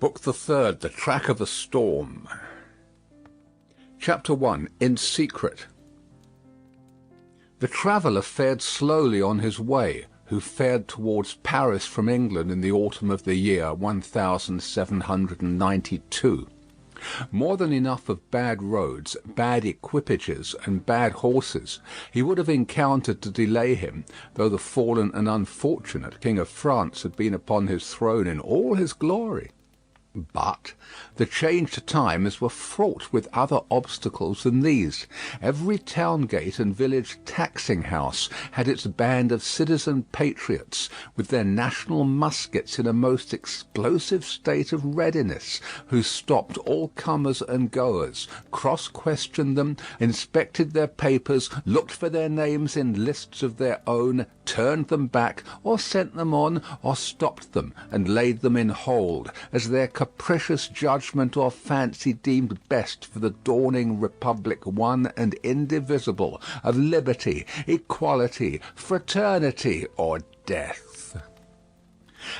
Book the Third, The Track of a Storm. Chapter 1. In Secret. The traveller fared slowly on his way, who fared towards Paris from England in the autumn of the year 1792. More than enough of bad roads, bad equipages, and bad horses he would have encountered to delay him, though the fallen and unfortunate King of France had been upon his throne in all his glory. But the changed times were fraught with other obstacles than these. Every town gate and village taxing house had its band of citizen patriots, with their national muskets in a most explosive state of readiness, who stopped all comers and goers, cross-questioned them, inspected their papers, looked for their names in lists of their own, turned them back, or sent them on, or stopped them and laid them in hold, as their capricious judgment or fancy deemed best for the dawning republic, one and indivisible, of liberty, equality, fraternity, or death.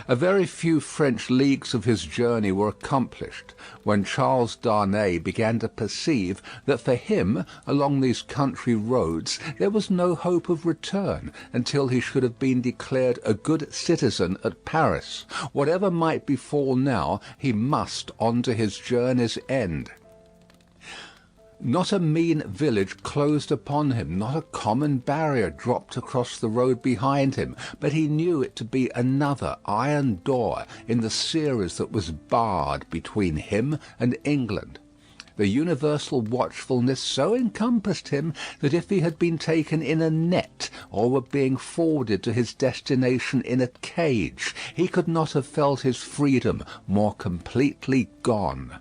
A very few French leagues of his journey were accomplished, when Charles Darnay began to perceive that for him, along these country roads, there was no hope of return until he should have been declared a good citizen at Paris. Whatever might befall now, he must on to his journey's end. Not a mean village closed upon him, not a common barrier dropped across the road behind him, but he knew it to be another iron door in the series that was barred between him and England. The universal watchfulness so encompassed him that if he had been taken in a net, or were being forwarded to his destination in a cage, he could not have felt his freedom more completely gone.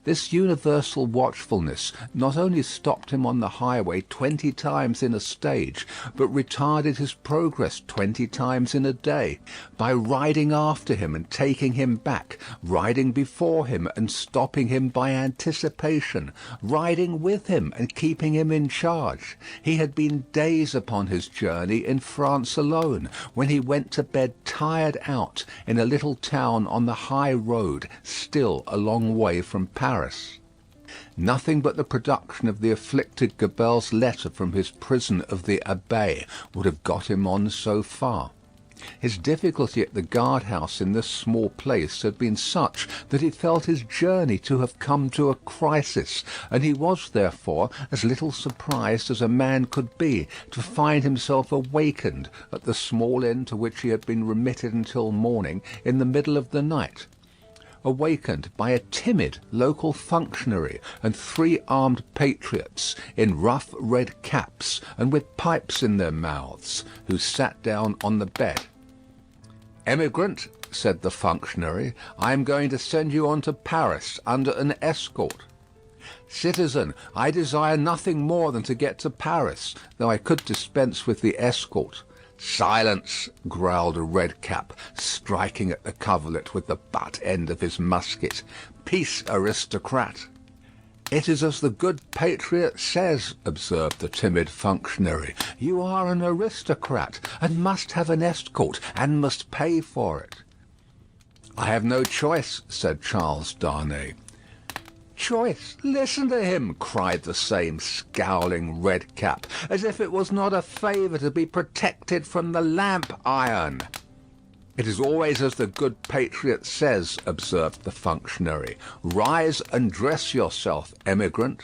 This universal watchfulness not only stopped him on the highway 20 times in a stage, but retarded his progress 20 times in a day, by riding after him and taking him back, riding before him and stopping him by anticipation, riding with him and keeping him in charge. He had been days upon his journey in France alone, when he went to bed tired out in a little town on the high road, still a long way from Paris. Nothing but the production of the afflicted Gabelle's letter from his prison of the Abbaye would have got him on so far. His difficulty at the guard-house in this small place had been such that he felt his journey to have come to a crisis, and he was therefore as little surprised as a man could be to find himself awakened at the small inn to which he had been remitted until morning in the middle of the night. Awakened by a timid local functionary and 3 armed patriots in rough red caps and with pipes in their mouths, who sat down on the bed. "Emigrant," said the functionary, "I am going to send you on to Paris under an escort." "Citizen, I desire nothing more than to get to Paris, though I could dispense with the escort." "Silence!" growled a red cap, striking at the coverlet with the butt end of his musket. "Peace, aristocrat!" "It is as the good patriot says," observed the timid functionary. "You are an aristocrat, and must have an escort, and must pay for it." "I have no choice," said Charles Darnay. "Choice! Listen to him," cried the same scowling red cap, "as if it was not a favour to be protected from the lamp iron." "It is always as the good patriot says," observed the functionary. "Rise and dress yourself, emigrant."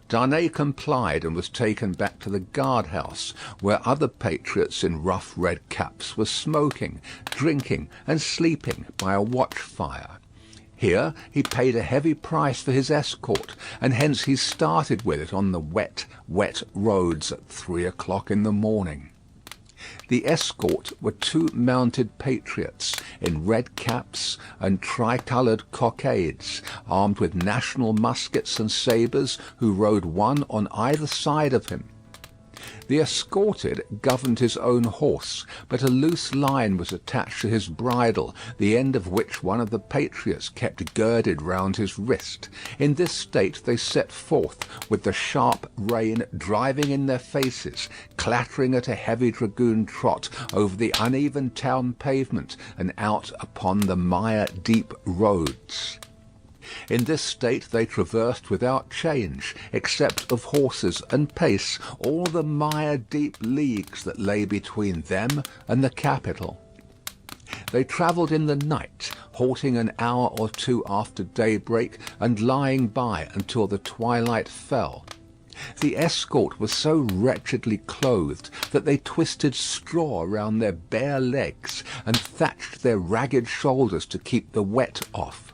Darnay complied, and was taken back to the guard-house, where other patriots in rough red caps were smoking, drinking, and sleeping by a watch-fire. Here he paid a heavy price for his escort, and hence he started with it on the wet, wet roads at 3 o'clock in the morning. The escort were 2 mounted patriots in red caps and tricoloured cockades, armed with national muskets and sabres, who rode one on either side of him. The escorted governed his own horse, but a loose line was attached to his bridle, the end of which one of the patriots kept girded round his wrist. In this state they set forth, with the sharp rain driving in their faces, clattering at a heavy dragoon trot over the uneven town pavement and out upon the mire-deep roads. In this state they traversed without change, except of horses and pace, all the mire-deep leagues that lay between them and the capital. They travelled in the night, halting an hour or two after daybreak, and lying by until the twilight fell. The escort was so wretchedly clothed that they twisted straw round their bare legs, and thatched their ragged shoulders to keep the wet off.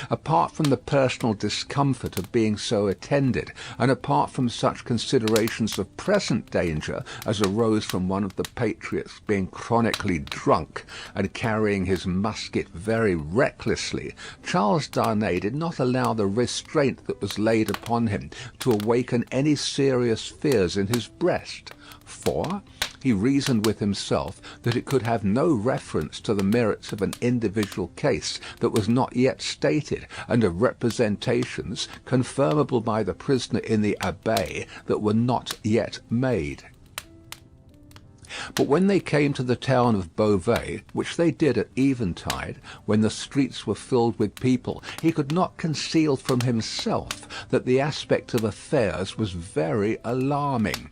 Apart from the personal discomfort of being so attended, and apart from such considerations of present danger as arose from one of the patriots being chronically drunk and carrying his musket very recklessly, Charles Darnay did not allow the restraint that was laid upon him to awaken any serious fears in his breast, for he reasoned with himself that it could have no reference to the merits of an individual case that was not yet stated, and of representations, confirmable by the prisoner in the Abbaye, that were not yet made. But when they came to the town of Beauvais, which they did at eventide, when the streets were filled with people, he could not conceal from himself that the aspect of affairs was very alarming.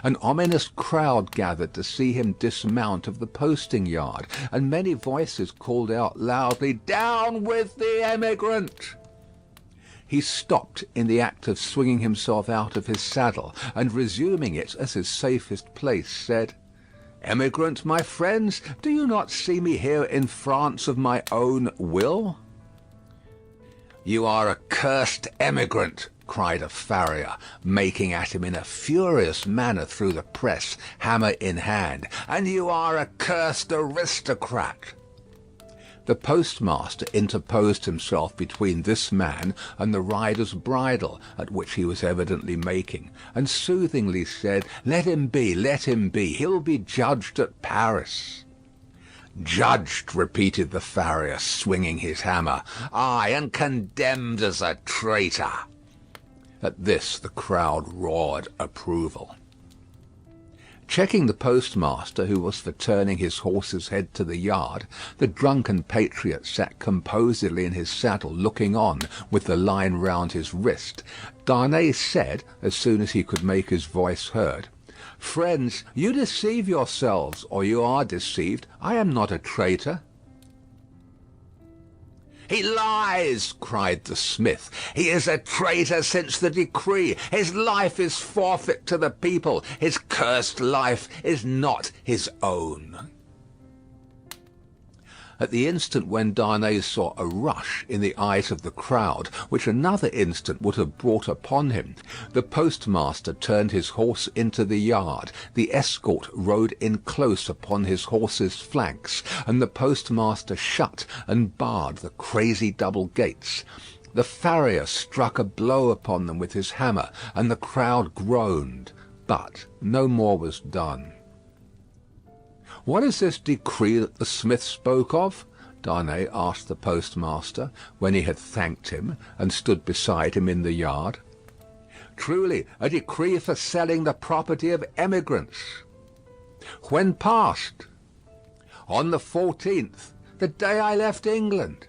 An ominous crowd gathered to see him dismount of the posting yard, and many voices called out loudly, "Down with the emigrant!" He stopped in the act of swinging himself out of his saddle, and resuming it as his safest place, said, "Emigrant, my friends, do you not see me here in France of my own will?" "You are a cursed emigrant," cried a farrier, making at him in a furious manner through the press, hammer in hand, "and you are a cursed aristocrat." The postmaster interposed himself between this man and the rider's bridle, at which he was evidently making, and soothingly said, "Let him be, let him be. He'll be judged at Paris." "Judged," repeated the farrier, swinging his hammer. "Ay, and condemned as a traitor." At this the crowd roared approval. Checking the postmaster, who was for turning his horse's head to the yard, the drunken patriot sat composedly in his saddle looking on, with the line round his wrist. Darnay said, as soon as he could make his voice heard, "Friends, you deceive yourselves, or you are deceived. I am not a traitor." "He lies," cried the smith. "He is a traitor since the decree. His life is forfeit to the people. His cursed life is not his own." At the instant when Darnay saw a rush in the eyes of the crowd, which another instant would have brought upon him, the postmaster turned his horse into the yard, the escort rode in close upon his horse's flanks, and the postmaster shut and barred the crazy double gates. The farrier struck a blow upon them with his hammer, and the crowd groaned, but no more was done. "What is this decree that the smith spoke of?" Darnay asked the postmaster, when he had thanked him, and stood beside him in the yard. "Truly, a decree for selling the property of emigrants." "When passed?" "On the 14th, the day I left England.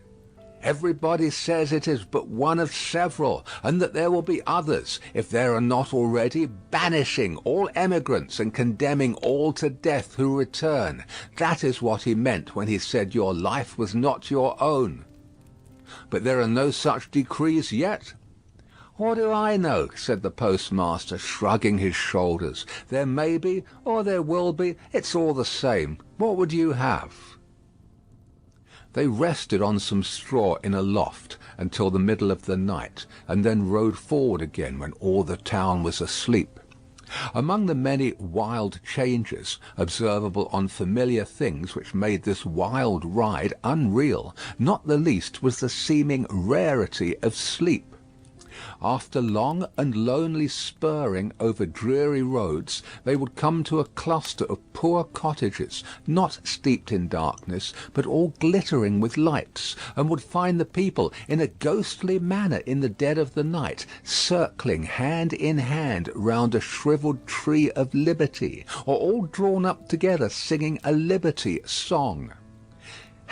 Everybody says it is but one of several, and that there will be others, if there are not already, banishing all emigrants and condemning all to death who return. That is what he meant when he said your life was not your own." "But there are no such decrees yet." "What do I know?" said the postmaster, shrugging his shoulders. "There may be, or there will be. It's all the same. What would you have?" They rested on some straw in a loft until the middle of the night, and then rode forward again when all the town was asleep. Among the many wild changes observable on familiar things which made this wild ride unreal, not the least was the seeming rarity of sleep. After long and lonely spurring over dreary roads, they would come to a cluster of poor cottages, not steeped in darkness, but all glittering with lights, and would find the people in a ghostly manner in the dead of the night, circling hand in hand round a shrivelled tree of liberty, or all drawn up together singing a liberty song.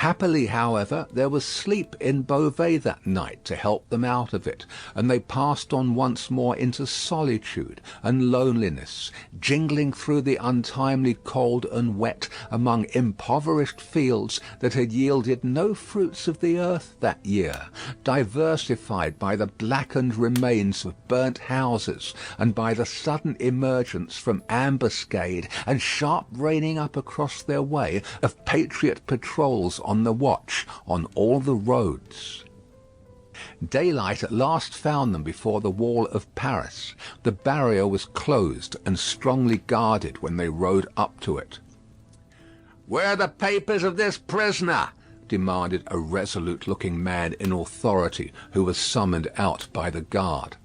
Happily, however, there was sleep in Beauvais that night to help them out of it, and they passed on once more into solitude and loneliness, jingling through the untimely cold and wet among impoverished fields that had yielded no fruits of the earth that year, diversified by the blackened remains of burnt houses, and by the sudden emergence from ambuscade and sharp reining up across their way of patriot patrols on the watch on all the roads. Daylight at last found them before the wall of Paris. The barrier was closed and strongly guarded when they rode up to it. "Where are the papers of this prisoner?" demanded a resolute-looking man in authority who was summoned out by the guard.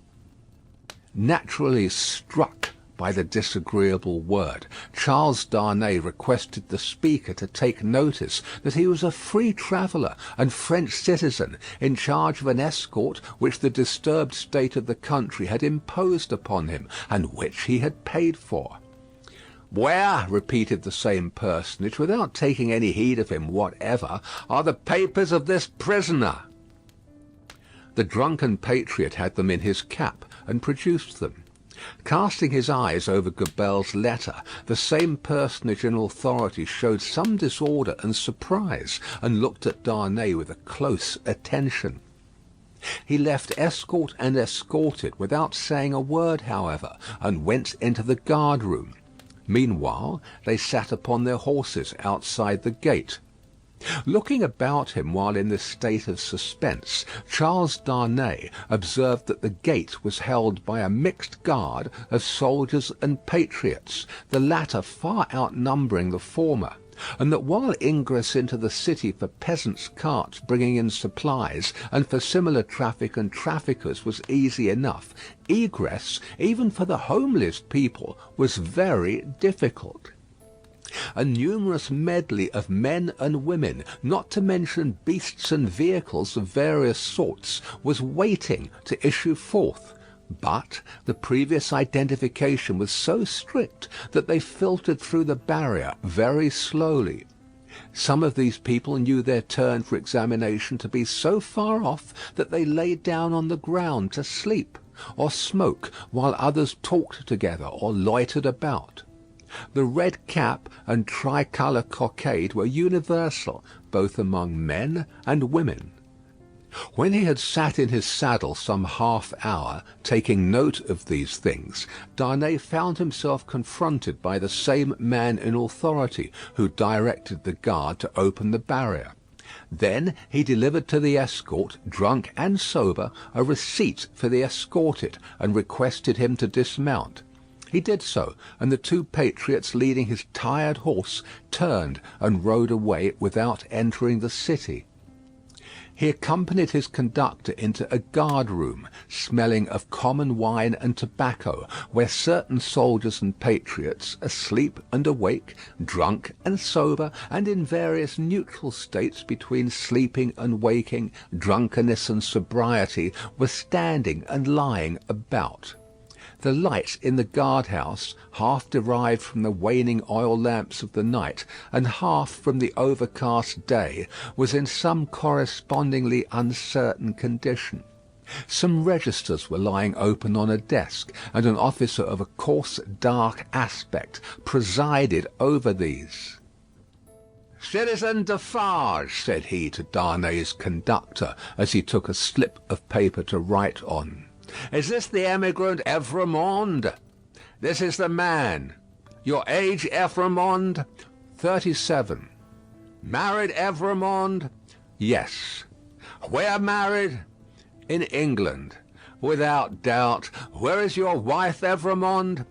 Naturally struck by the disagreeable word, Charles Darnay requested the speaker to take notice that he was a free traveller and French citizen in charge of an escort which the disturbed state of the country had imposed upon him, and which he had paid for. "Where," repeated the same personage, without taking any heed of him whatever, "are the papers of this prisoner?" The drunken patriot had them in his cap, and produced them. Casting his eyes over Gabelle's letter, the same personage in authority showed some disorder and surprise, and looked at Darnay with a close attention. He left escort and escorted without saying a word, however, and went into the guard-room. Meanwhile, they sat upon their horses outside the gate. Looking about him while in this state of suspense, Charles Darnay observed that the gate was held by a mixed guard of soldiers and patriots, the latter far outnumbering the former, and that while ingress into the city for peasants' carts bringing in supplies, and for similar traffic and traffickers was easy enough, egress, even for the homeliest people, was very difficult. A numerous medley of men and women, not to mention beasts and vehicles of various sorts, was waiting to issue forth. But the previous identification was so strict that they filtered through the barrier very slowly. Some of these people knew their turn for examination to be so far off that they lay down on the ground to sleep or smoke, while others talked together or loitered about. The red cap and tricolour cockade were universal, both among men and women. When he had sat in his saddle some half hour, taking note of these things, Darnay found himself confronted by the same man in authority, who directed the guard to open the barrier. Then he delivered to the escort, drunk and sober, a receipt for the escorted, and requested him to dismount. He did so, and the two patriots, leading his tired horse, turned and rode away without entering the city. He accompanied his conductor into a guard-room, smelling of common wine and tobacco, where certain soldiers and patriots, asleep and awake, drunk and sober, and in various neutral states between sleeping and waking, drunkenness and sobriety, were standing and lying about. The light in the guard-house, half derived from the waning oil lamps of the night, and half from the overcast day, was in some correspondingly uncertain condition. Some registers were lying open on a desk, and an officer of a coarse, dark aspect presided over these. "Citizen Defarge," said he to Darnay's conductor, as he took a slip of paper to write on. "Is this the emigrant Evrémonde?" "This is the man." "Your age, Evrémonde?" 37. "Married, Evrémonde?" "Yes." "Where married?" "In England." "Without doubt. Where is your wife, Evrémonde?"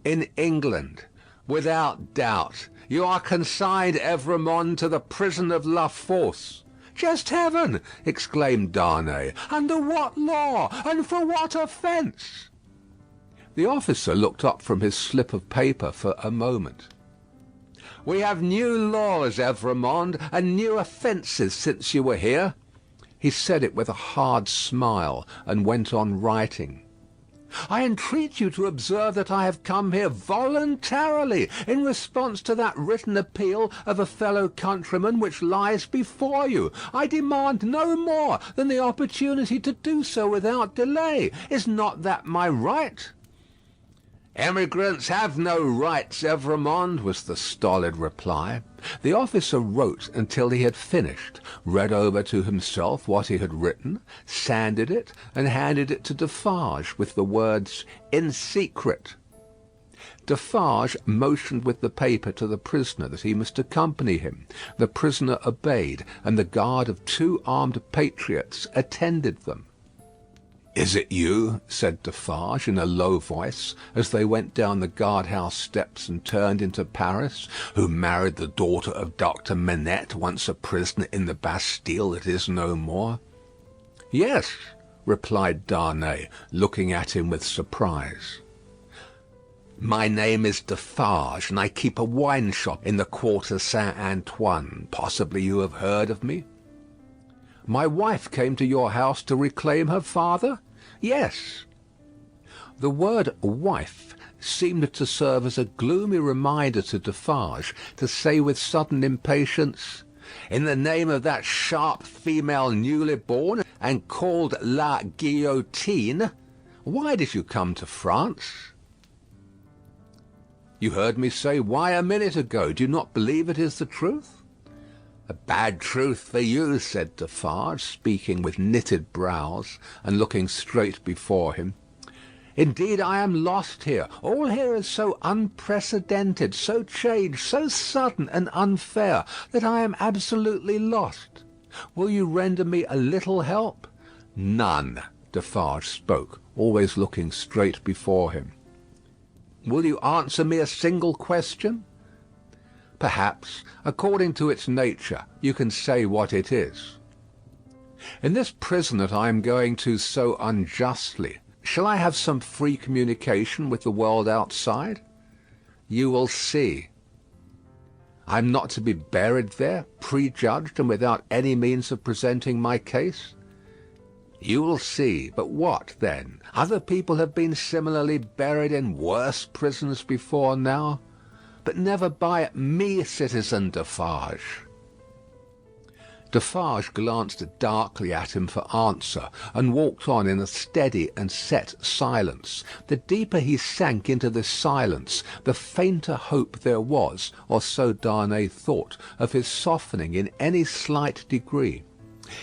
"In England." "Without doubt. You are consigned, Evrémonde, to the prison of La Force." "Just heaven!" exclaimed Darnay. "Under what law, and for what offence?" The officer looked up from his slip of paper for a moment. "We have new laws, Evrémonde, and new offences since you were here." He said it with a hard smile, and went on writing. "I entreat you to observe that I have come here voluntarily in response to that written appeal of a fellow countryman which lies before you. I demand no more than the opportunity to do so without delay. Is not that my right?" "Emigrants have no rights, Evrémonde," was the stolid reply. The officer wrote until he had finished, read over to himself what he had written, sanded it, and handed it to Defarge with the words, "In secret." Defarge motioned with the paper to the prisoner that he must accompany him. The prisoner obeyed, and the guard of 2 armed patriots attended them. "Is it you," said Defarge in a low voice, as they went down the guard-house steps and turned into Paris, "who married the daughter of Dr. Manette, once a prisoner in the Bastille that is no more?" "Yes," replied Darnay, looking at him with surprise. "My name is Defarge, and I keep a wine shop in the Quarter Saint-Antoine. Possibly you have heard of me?" "My wife came to your house to reclaim her father?" "Yes." The word wife seemed to serve as a gloomy reminder to Defarge to say with sudden impatience, "In the name of that sharp female newly born, and called La Guillotine, why did you come to France?" "You heard me say why a minute ago. Do you not believe it is the truth?" "A bad truth for you," said Defarge, speaking with knitted brows, and looking straight before him. "Indeed, I am lost here. All here is so unprecedented, so changed, so sudden and unfair, that I am absolutely lost. Will you render me a little help?" "None." Defarge spoke, always looking straight before him. "Will you answer me a single question?" "Perhaps. According to its nature, you can say what it is." "In this prison that I am going to so unjustly, shall I have some free communication with the world outside?" "You will see." "I am not to be buried there, prejudged, and without any means of presenting my case?" "You will see. But what, then? Other people have been similarly buried in worse prisons before now. But never by me, citizen Defarge." Defarge glanced darkly at him for answer, and walked on in a steady and set silence. The deeper he sank into this silence, the fainter hope there was, or so Darnay thought, of his softening in any slight degree.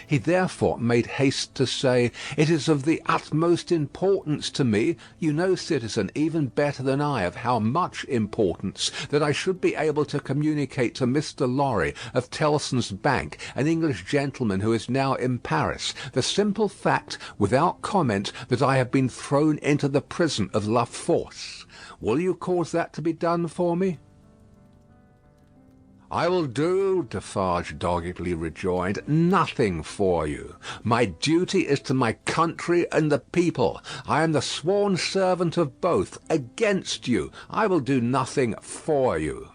He therefore made haste to say, "It is of the utmost importance to me, you know, citizen, even better than I of how much importance, that I should be able to communicate to Mr. Lorry of Tellson's Bank, an English gentleman who is now in Paris, the simple fact, without comment, that I have been thrown into the prison of La Force. Will you cause that to be done for me?" "I will do," Defarge doggedly rejoined, "nothing for you. My duty is to my country and the people. I am the sworn servant of both. Against you, I will do nothing for you."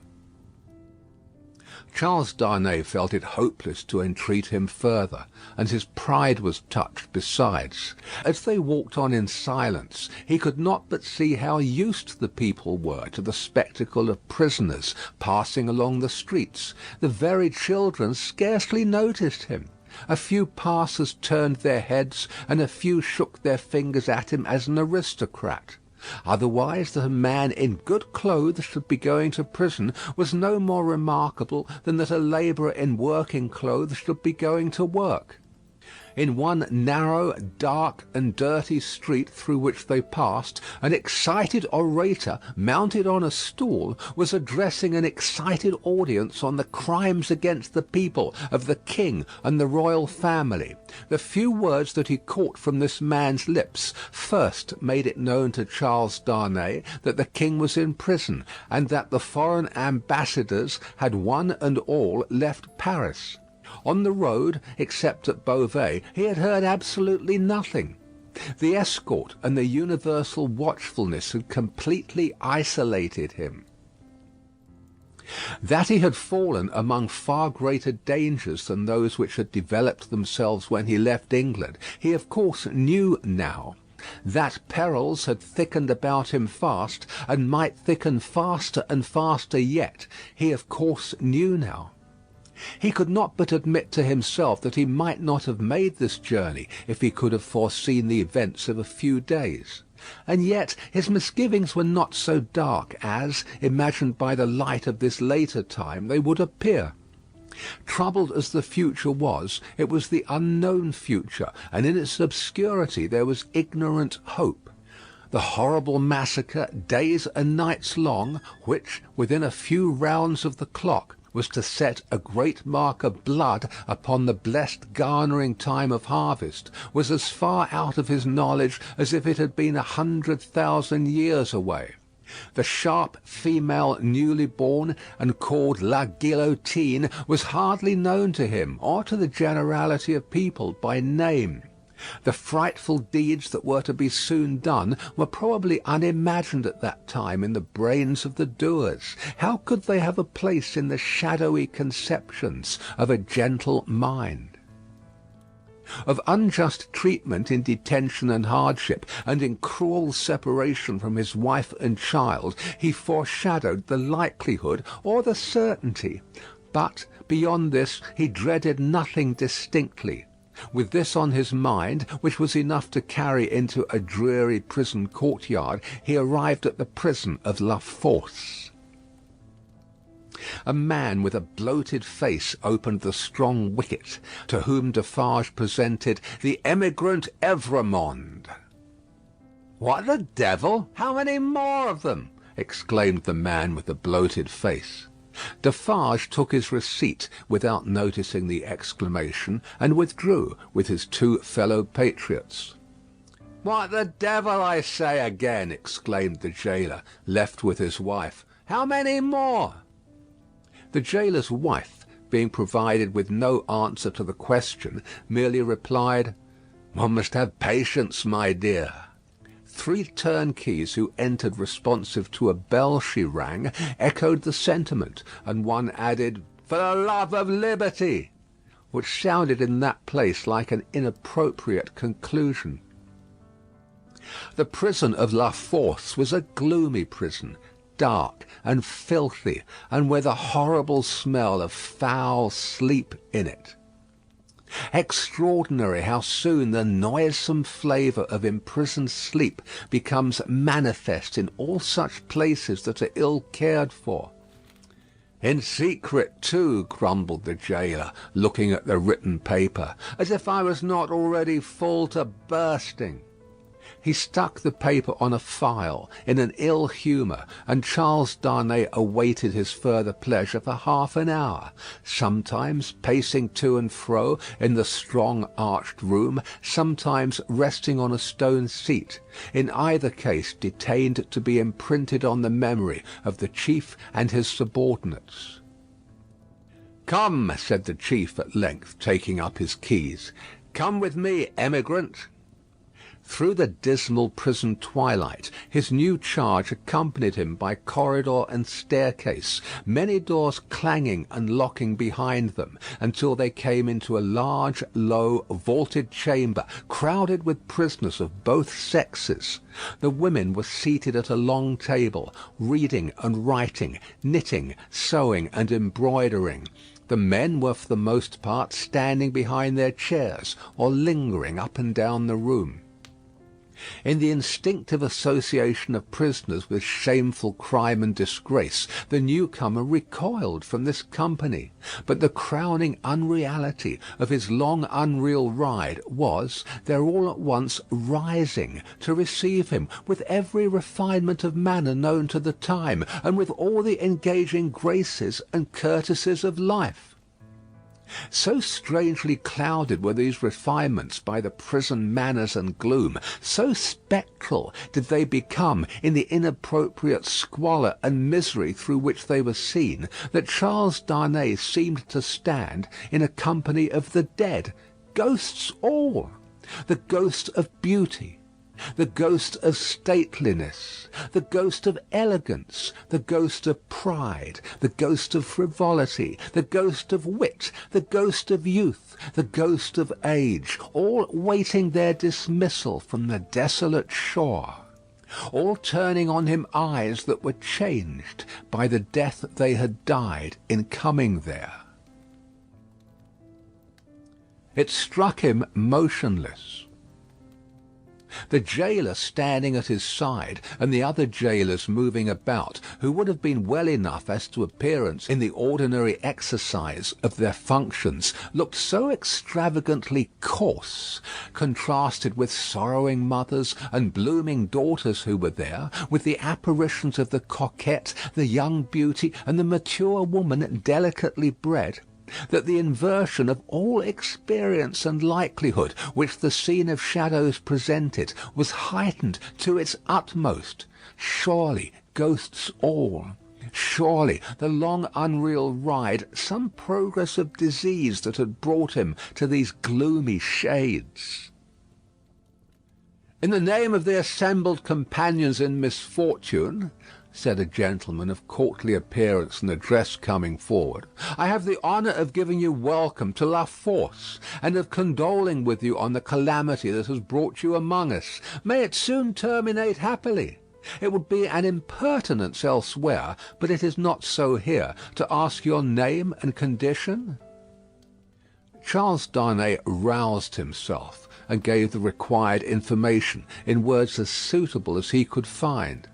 Charles Darnay felt it hopeless to entreat him further, and his pride was touched besides. As they walked on in silence, he could not but see how used the people were to the spectacle of prisoners passing along the streets. The very children scarcely noticed him. A few passers turned their heads, and a few shook their fingers at him as an aristocrat. Otherwise, that a man in good clothes should be going to prison was no more remarkable than that a labourer in working clothes should be going to work. In one narrow, dark, and dirty street through which they passed, an excited orator, mounted on a stool, was addressing an excited audience on the crimes against the people of the king and the royal family. The few words that he caught from this man's lips first made it known to Charles Darnay that the king was in prison, and that the foreign ambassadors had one and all left Paris. On the road, except at Beauvais, he had heard absolutely nothing. The escort and the universal watchfulness had completely isolated him. That he had fallen among far greater dangers than those which had developed themselves when he left England, he of course knew now. That perils had thickened about him fast, and might thicken faster and faster yet, he of course knew now. He could not but admit to himself that he might not have made this journey if he could have foreseen the events of a few days. And yet his misgivings were not so dark as, imagined by the light of this later time, they would appear. Troubled as the future was, it was the unknown future, and in its obscurity there was ignorant hope. The horrible massacre, days and nights long, which, within a few rounds of the clock, was to set a great mark of blood upon the blessed garnering time of harvest, was as far out of his knowledge as if it had been 100,000 years away. The sharp female newly born, and called La Guillotine, was hardly known to him, or to the generality of people, by name. The frightful deeds that were to be soon done were probably unimagined at that time in the brains of the doers. How could they have a place in the shadowy conceptions of a gentle mind? Of unjust treatment in detention and hardship, and in cruel separation from his wife and child, he foreshadowed the likelihood or the certainty. But beyond this he dreaded nothing distinctly. With this on his mind, which was enough to carry into a dreary prison courtyard, he arrived at the prison of La Force. A man with a bloated face opened the strong wicket, to whom Defarge presented the emigrant Evrémonde. "What the devil? How many more of them?" exclaimed the man with the bloated face. Defarge took his receipt without noticing the exclamation, and withdrew with his two fellow patriots. "What the devil, I say again!" exclaimed the gaoler, left with his wife. "How many more?" The gaoler's wife, being provided with no answer to the question, merely replied, "One must have patience, my dear." 3 turnkeys who entered responsive to a bell she rang echoed the sentiment, and one added, "For the love of liberty," which sounded in that place like an inappropriate conclusion. The prison of La Force was a gloomy prison, dark and filthy, and with a horrible smell of foul sleep in it. Extraordinary how soon the noisome flavour of imprisoned sleep becomes manifest in all such places that are ill cared for. "In secret, too," grumbled the gaoler, looking at the written paper, "as if I was not already full to bursting." He stuck the paper on a file, in an ill humour, and Charles Darnay awaited his further pleasure for half an hour, sometimes pacing to and fro in the strong arched room, sometimes resting on a stone seat, in either case detained to be imprinted on the memory of the chief and his subordinates. "Come," said the chief at length, taking up his keys. "Come with me, emigrant." Through the dismal prison twilight his new charge accompanied him by corridor and staircase, many doors clanging and locking behind them, until they came into a large, low, vaulted chamber, crowded with prisoners of both sexes. The women were seated at a long table, reading and writing, knitting, sewing, and embroidering. The men were for the most part standing behind their chairs, or lingering up and down the room. In the instinctive association of prisoners with shameful crime and disgrace, the newcomer recoiled from this company. But the crowning unreality of his long unreal ride was, their all at once rising to receive him, with every refinement of manner known to the time, and with all the engaging graces and courtesies of life. So strangely clouded were these refinements by the prison manners and gloom, so spectral did they become in the inappropriate squalor and misery through which they were seen, that Charles Darnay seemed to stand in a company of the dead, ghosts all, the ghost of beauty, the ghost of stateliness, the ghost of elegance, the ghost of pride, the ghost of frivolity, the ghost of wit, the ghost of youth, the ghost of age, all waiting their dismissal from the desolate shore, all turning on him eyes that were changed by the death they had died in coming there. It struck him motionless. The gaoler standing at his side, and the other gaolers moving about, who would have been well enough as to appearance in the ordinary exercise of their functions, looked so extravagantly coarse, contrasted with sorrowing mothers and blooming daughters who were there, with the apparitions of the coquette, the young beauty, and the mature woman delicately bred, that the inversion of all experience and likelihood which the scene of shadows presented was heightened to its utmost. Surely ghosts all. Surely the long unreal ride some progress of disease that had brought him to these gloomy shades. "In the name of the assembled companions in misfortune," said a gentleman of courtly appearance and address coming forward, "I have the honour of giving you welcome to La Force, and of condoling with you on the calamity that has brought you among us. May it soon terminate happily. It would be an impertinence elsewhere, but it is not so here, to ask your name and condition." Charles Darnay roused himself, and gave the required information in words as suitable as he could find.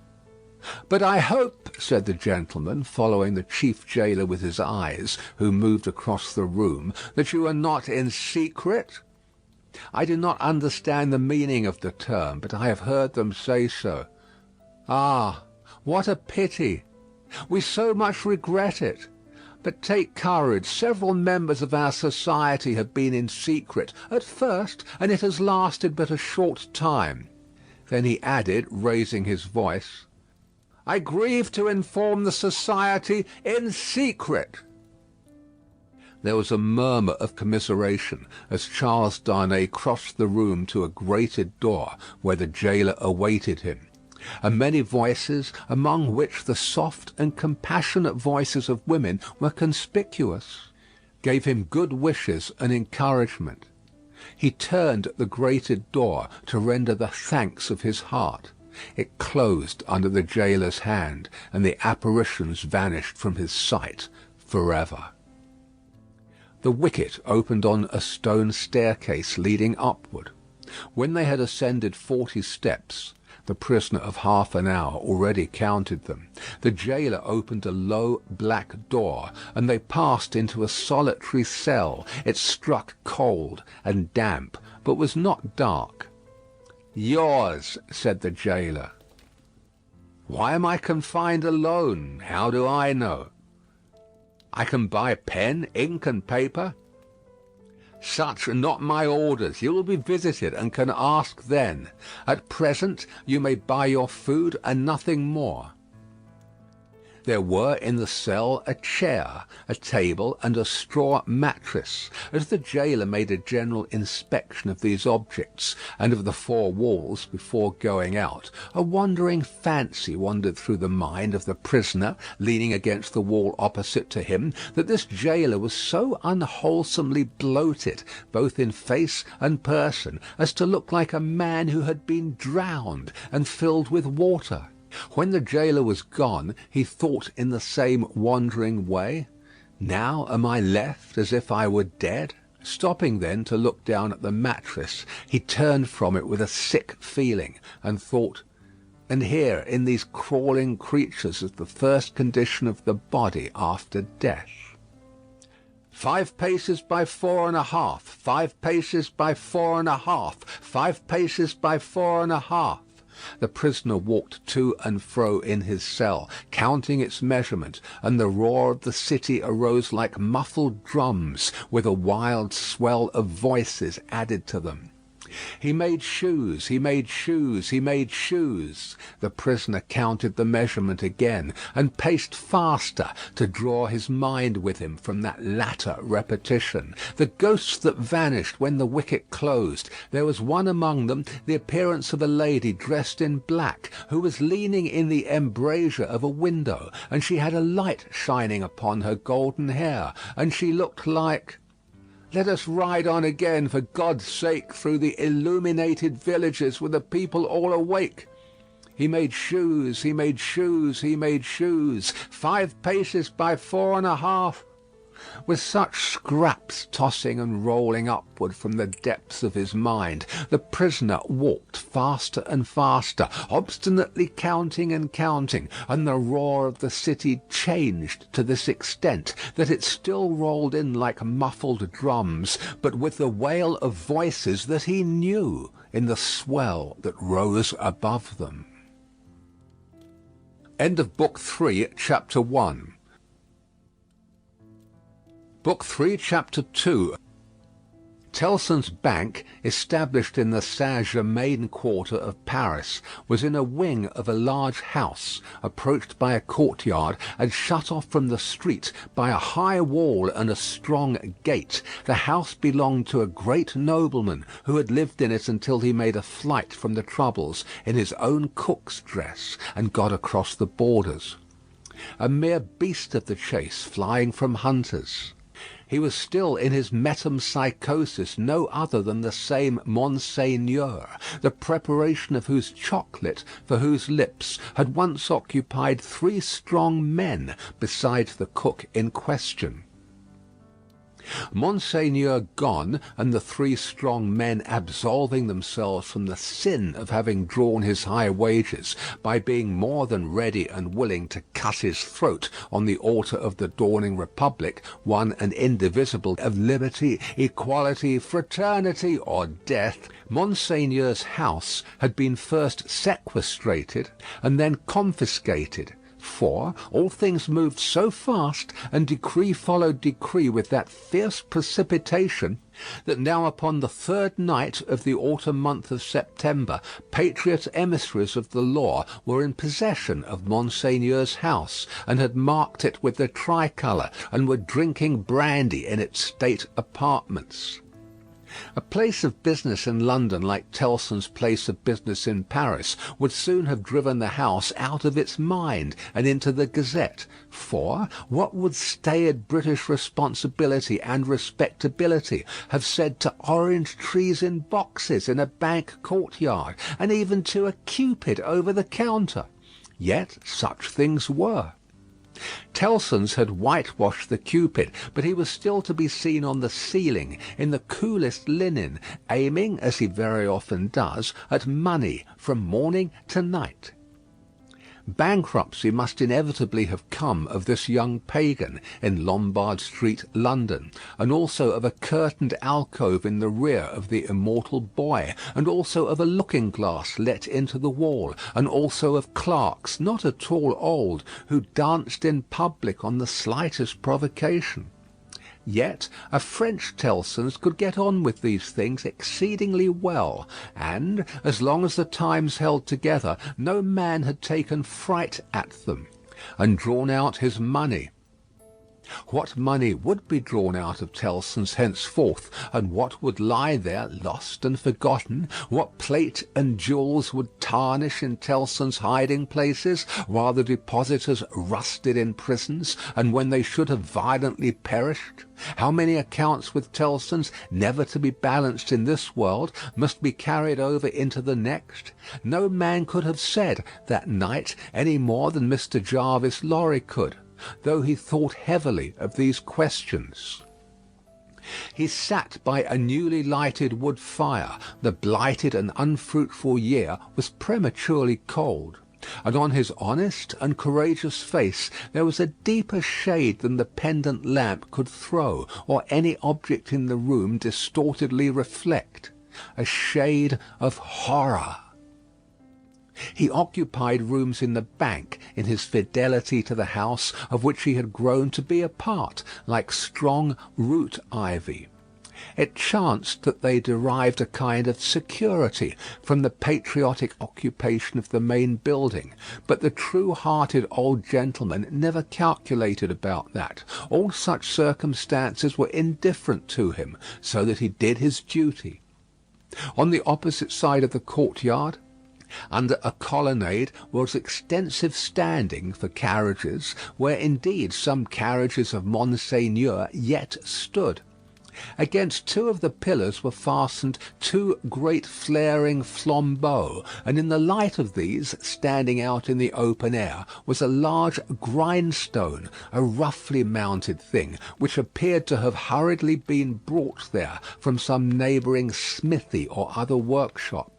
"But I hope," said the gentleman, following the chief gaoler with his eyes, who moved across the room, "that you are not in secret?" "I do not understand the meaning of the term, but I have heard them say so." "Ah, what a pity! We so much regret it. But take courage. Several members of our society have been in secret at first, and it has lasted but a short time." Then he added, raising his voice, "I grieve to inform the society in secret." There was a murmur of commiseration as Charles Darnay crossed the room to a grated door where the gaoler awaited him, and many voices, among which the soft and compassionate voices of women were conspicuous, gave him good wishes and encouragement. He turned at the grated door to render the thanks of his heart. It closed under the gaoler's hand, and the apparitions vanished from his sight for ever. The wicket opened on a stone staircase leading upward. When they had ascended 40 steps, the prisoner of half an hour already counted them, the gaoler opened a low black door, and they passed into a solitary cell. It struck cold and damp, but was not dark. "Yours," said the gaoler. "Why am I confined alone? How do I know?" "I can buy pen, ink, and paper." "Such are not my orders. You will be visited, and can ask then. At present you may buy your food and nothing more." There were in the cell a chair, a table, and a straw mattress. As the gaoler made a general inspection of these objects, and of the 4 walls before going out, a wandering fancy wandered through the mind of the prisoner, leaning against the wall opposite to him, that this gaoler was so unwholesomely bloated, both in face and person, as to look like a man who had been drowned and filled with water. When the gaoler was gone, he thought in the same wandering way, "Now am I left as if I were dead?" Stopping then to look down at the mattress, he turned from it with a sick feeling, and thought, "And here in these crawling creatures is the first condition of the body after death." 5 paces by 4½, 5 paces by 4½, 5 paces by 4½. The prisoner walked to and fro in his cell, counting its measurement, and the roar of the city arose like muffled drums, with a wild swell of voices added to them. He made shoes, he made shoes, he made shoes. The prisoner counted the measurement again, and paced faster to draw his mind with him from that latter repetition. The ghosts that vanished when the wicket closed. There was one among them, the appearance of a lady dressed in black, who was leaning in the embrasure of a window, and she had a light shining upon her golden hair, and she looked like... Let us ride on again, for God's sake, through the illuminated villages with the people all awake. He made shoes, he made shoes, he made shoes, 5 paces by 4.5. With such scraps tossing and rolling upward from the depths of his mind, the prisoner walked faster and faster, obstinately counting and counting, and the roar of the city changed to this extent that it still rolled in like muffled drums, but with the wail of voices that he knew in the swell that rose above them. End of Book 3, Chapter 1. Book 3, Chapter 2. Tellson's Bank, established in the Saint-Germain quarter of Paris, was in a wing of a large house, approached by a courtyard, and shut off from the street by a high wall and a strong gate. The house belonged to a great nobleman, who had lived in it until he made a flight from the troubles in his own cook's dress, and got across the borders. A mere beast of the chase, flying from hunters. He was still in his metempsychosis, no other than the same Monseigneur, the preparation of whose chocolate, for whose lips, had once occupied 3 strong men, besides the cook in question. Monseigneur gone, and the 3 strong men absolving themselves from the sin of having drawn his high wages by being more than ready and willing to cut his throat on the altar of the dawning republic, one and indivisible, of liberty, equality, fraternity, or death, Monseigneur's house had been first sequestrated and then confiscated. For all things moved so fast, and decree followed decree with that fierce precipitation, that now upon the 3rd night of the autumn month of September, patriot emissaries of the law were in possession of Monseigneur's house, and had marked it with the tricolour, and were drinking brandy in its state apartments. A place of business in London like Tellson's place of business in Paris would soon have driven the house out of its mind and into the Gazette, for what would staid British responsibility and respectability have said to orange trees in boxes in a bank courtyard, and even to a Cupid over the counter? Yet such things were. Tellson's had whitewashed the Cupid, but he was still to be seen on the ceiling in the coolest linen, aiming, as he very often does, at money from morning to night. Bankruptcy must inevitably have come of this young pagan in Lombard Street, London, and also of a curtained alcove in the rear of the immortal boy, and also of a looking-glass let into the wall, and also of clerks, not at all old, who danced in public on the slightest provocation. Yet a French Tellson's could get on with these things exceedingly well, and, as long as the Times held together, no man had taken fright at them, and drawn out his money. What money would be drawn out of Tellson's henceforth, and what would lie there lost and forgotten? What plate and jewels would tarnish in Tellson's hiding places, while the depositors rusted in prisons, and when they should have violently perished? How many accounts with Tellson's, never to be balanced in this world, must be carried over into the next? No man could have said that night any more than Mr. Jarvis Lorry could, though he thought heavily of these questions. He sat by a newly lighted wood fire. The blighted and unfruitful year was prematurely cold, and on his honest and courageous face there was a deeper shade than the pendant lamp could throw, or any object in the room distortedly reflect. A shade of horror. He occupied rooms in the bank in his fidelity to the house of which he had grown to be a part, like strong root ivy. It chanced that they derived a kind of security from the patriotic occupation of the main building, but the true-hearted old gentleman never calculated about that. All such circumstances were indifferent to him, so that he did his duty. On the opposite side of the courtyard, under a colonnade, was extensive standing for carriages, where indeed some carriages of Monseigneur yet stood. Against two of the pillars were fastened two great flaring flambeaux, and in the light of these, standing out in the open air, was a large grindstone, a roughly mounted thing, which appeared to have hurriedly been brought there from some neighbouring smithy or other workshop.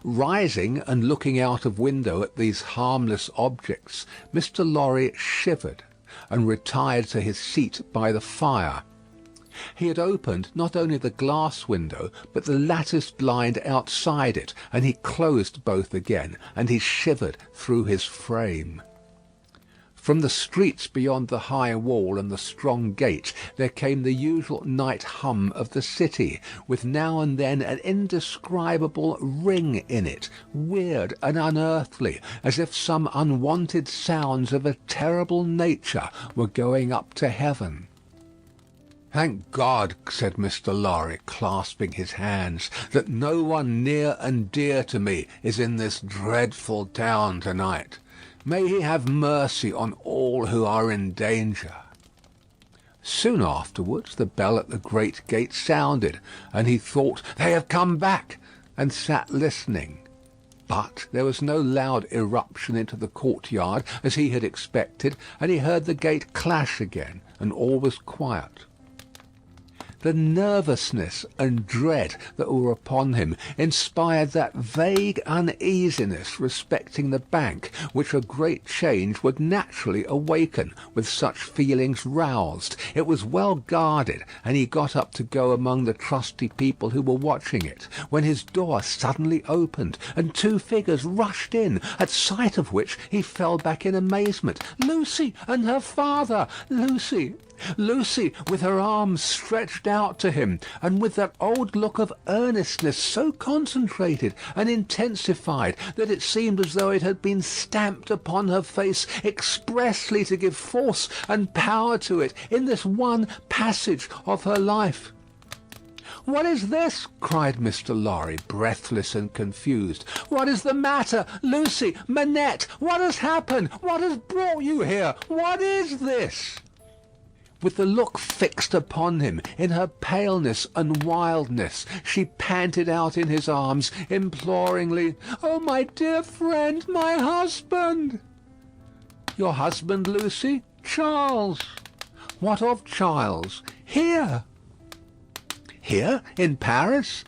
Rising and looking out of window at these harmless objects, Mr. Lorry shivered, and retired to his seat by the fire. He had opened not only the glass window, but the lattice blind outside it, and he closed both again, and he shivered through his frame. From the streets beyond the high wall and the strong gate there came the usual night hum of the city, with now and then an indescribable ring in it, weird and unearthly, as if some unwonted sounds of a terrible nature were going up to heaven. "Thank God," said Mr. Lorry, clasping his hands, "that no one near and dear to me is in this dreadful town to-night. May he have mercy on all who are in danger." Soon afterwards the bell at the great gate sounded, and he thought, "They have come back," and sat listening. But there was no loud irruption into the courtyard, as he had expected, and he heard the gate clash again, and all was quiet. The nervousness and dread that were upon him inspired that vague uneasiness respecting the bank which a great change would naturally awaken with such feelings roused. It was well guarded, and he got up to go among the trusty people who were watching it, when his door suddenly opened, and two figures rushed in, at sight of which he fell back in amazement. Lucie and her father! Lucie, with her arms stretched out to him, and with that old look of earnestness so concentrated and intensified that it seemed as though it had been stamped upon her face expressly to give force and power to it in this one passage of her life. "What is this?" cried Mr. Lorry, breathless and confused. "What is the matter? Lucie Manette, what has happened? What has brought you here? What is this?" With the look fixed upon him, in her paleness and wildness, she panted out in his arms, imploringly, "Oh, my dear friend, my husband!" "Your husband, Lucie?" "Charles." "What of Charles?" "Here." "Here? In Paris?"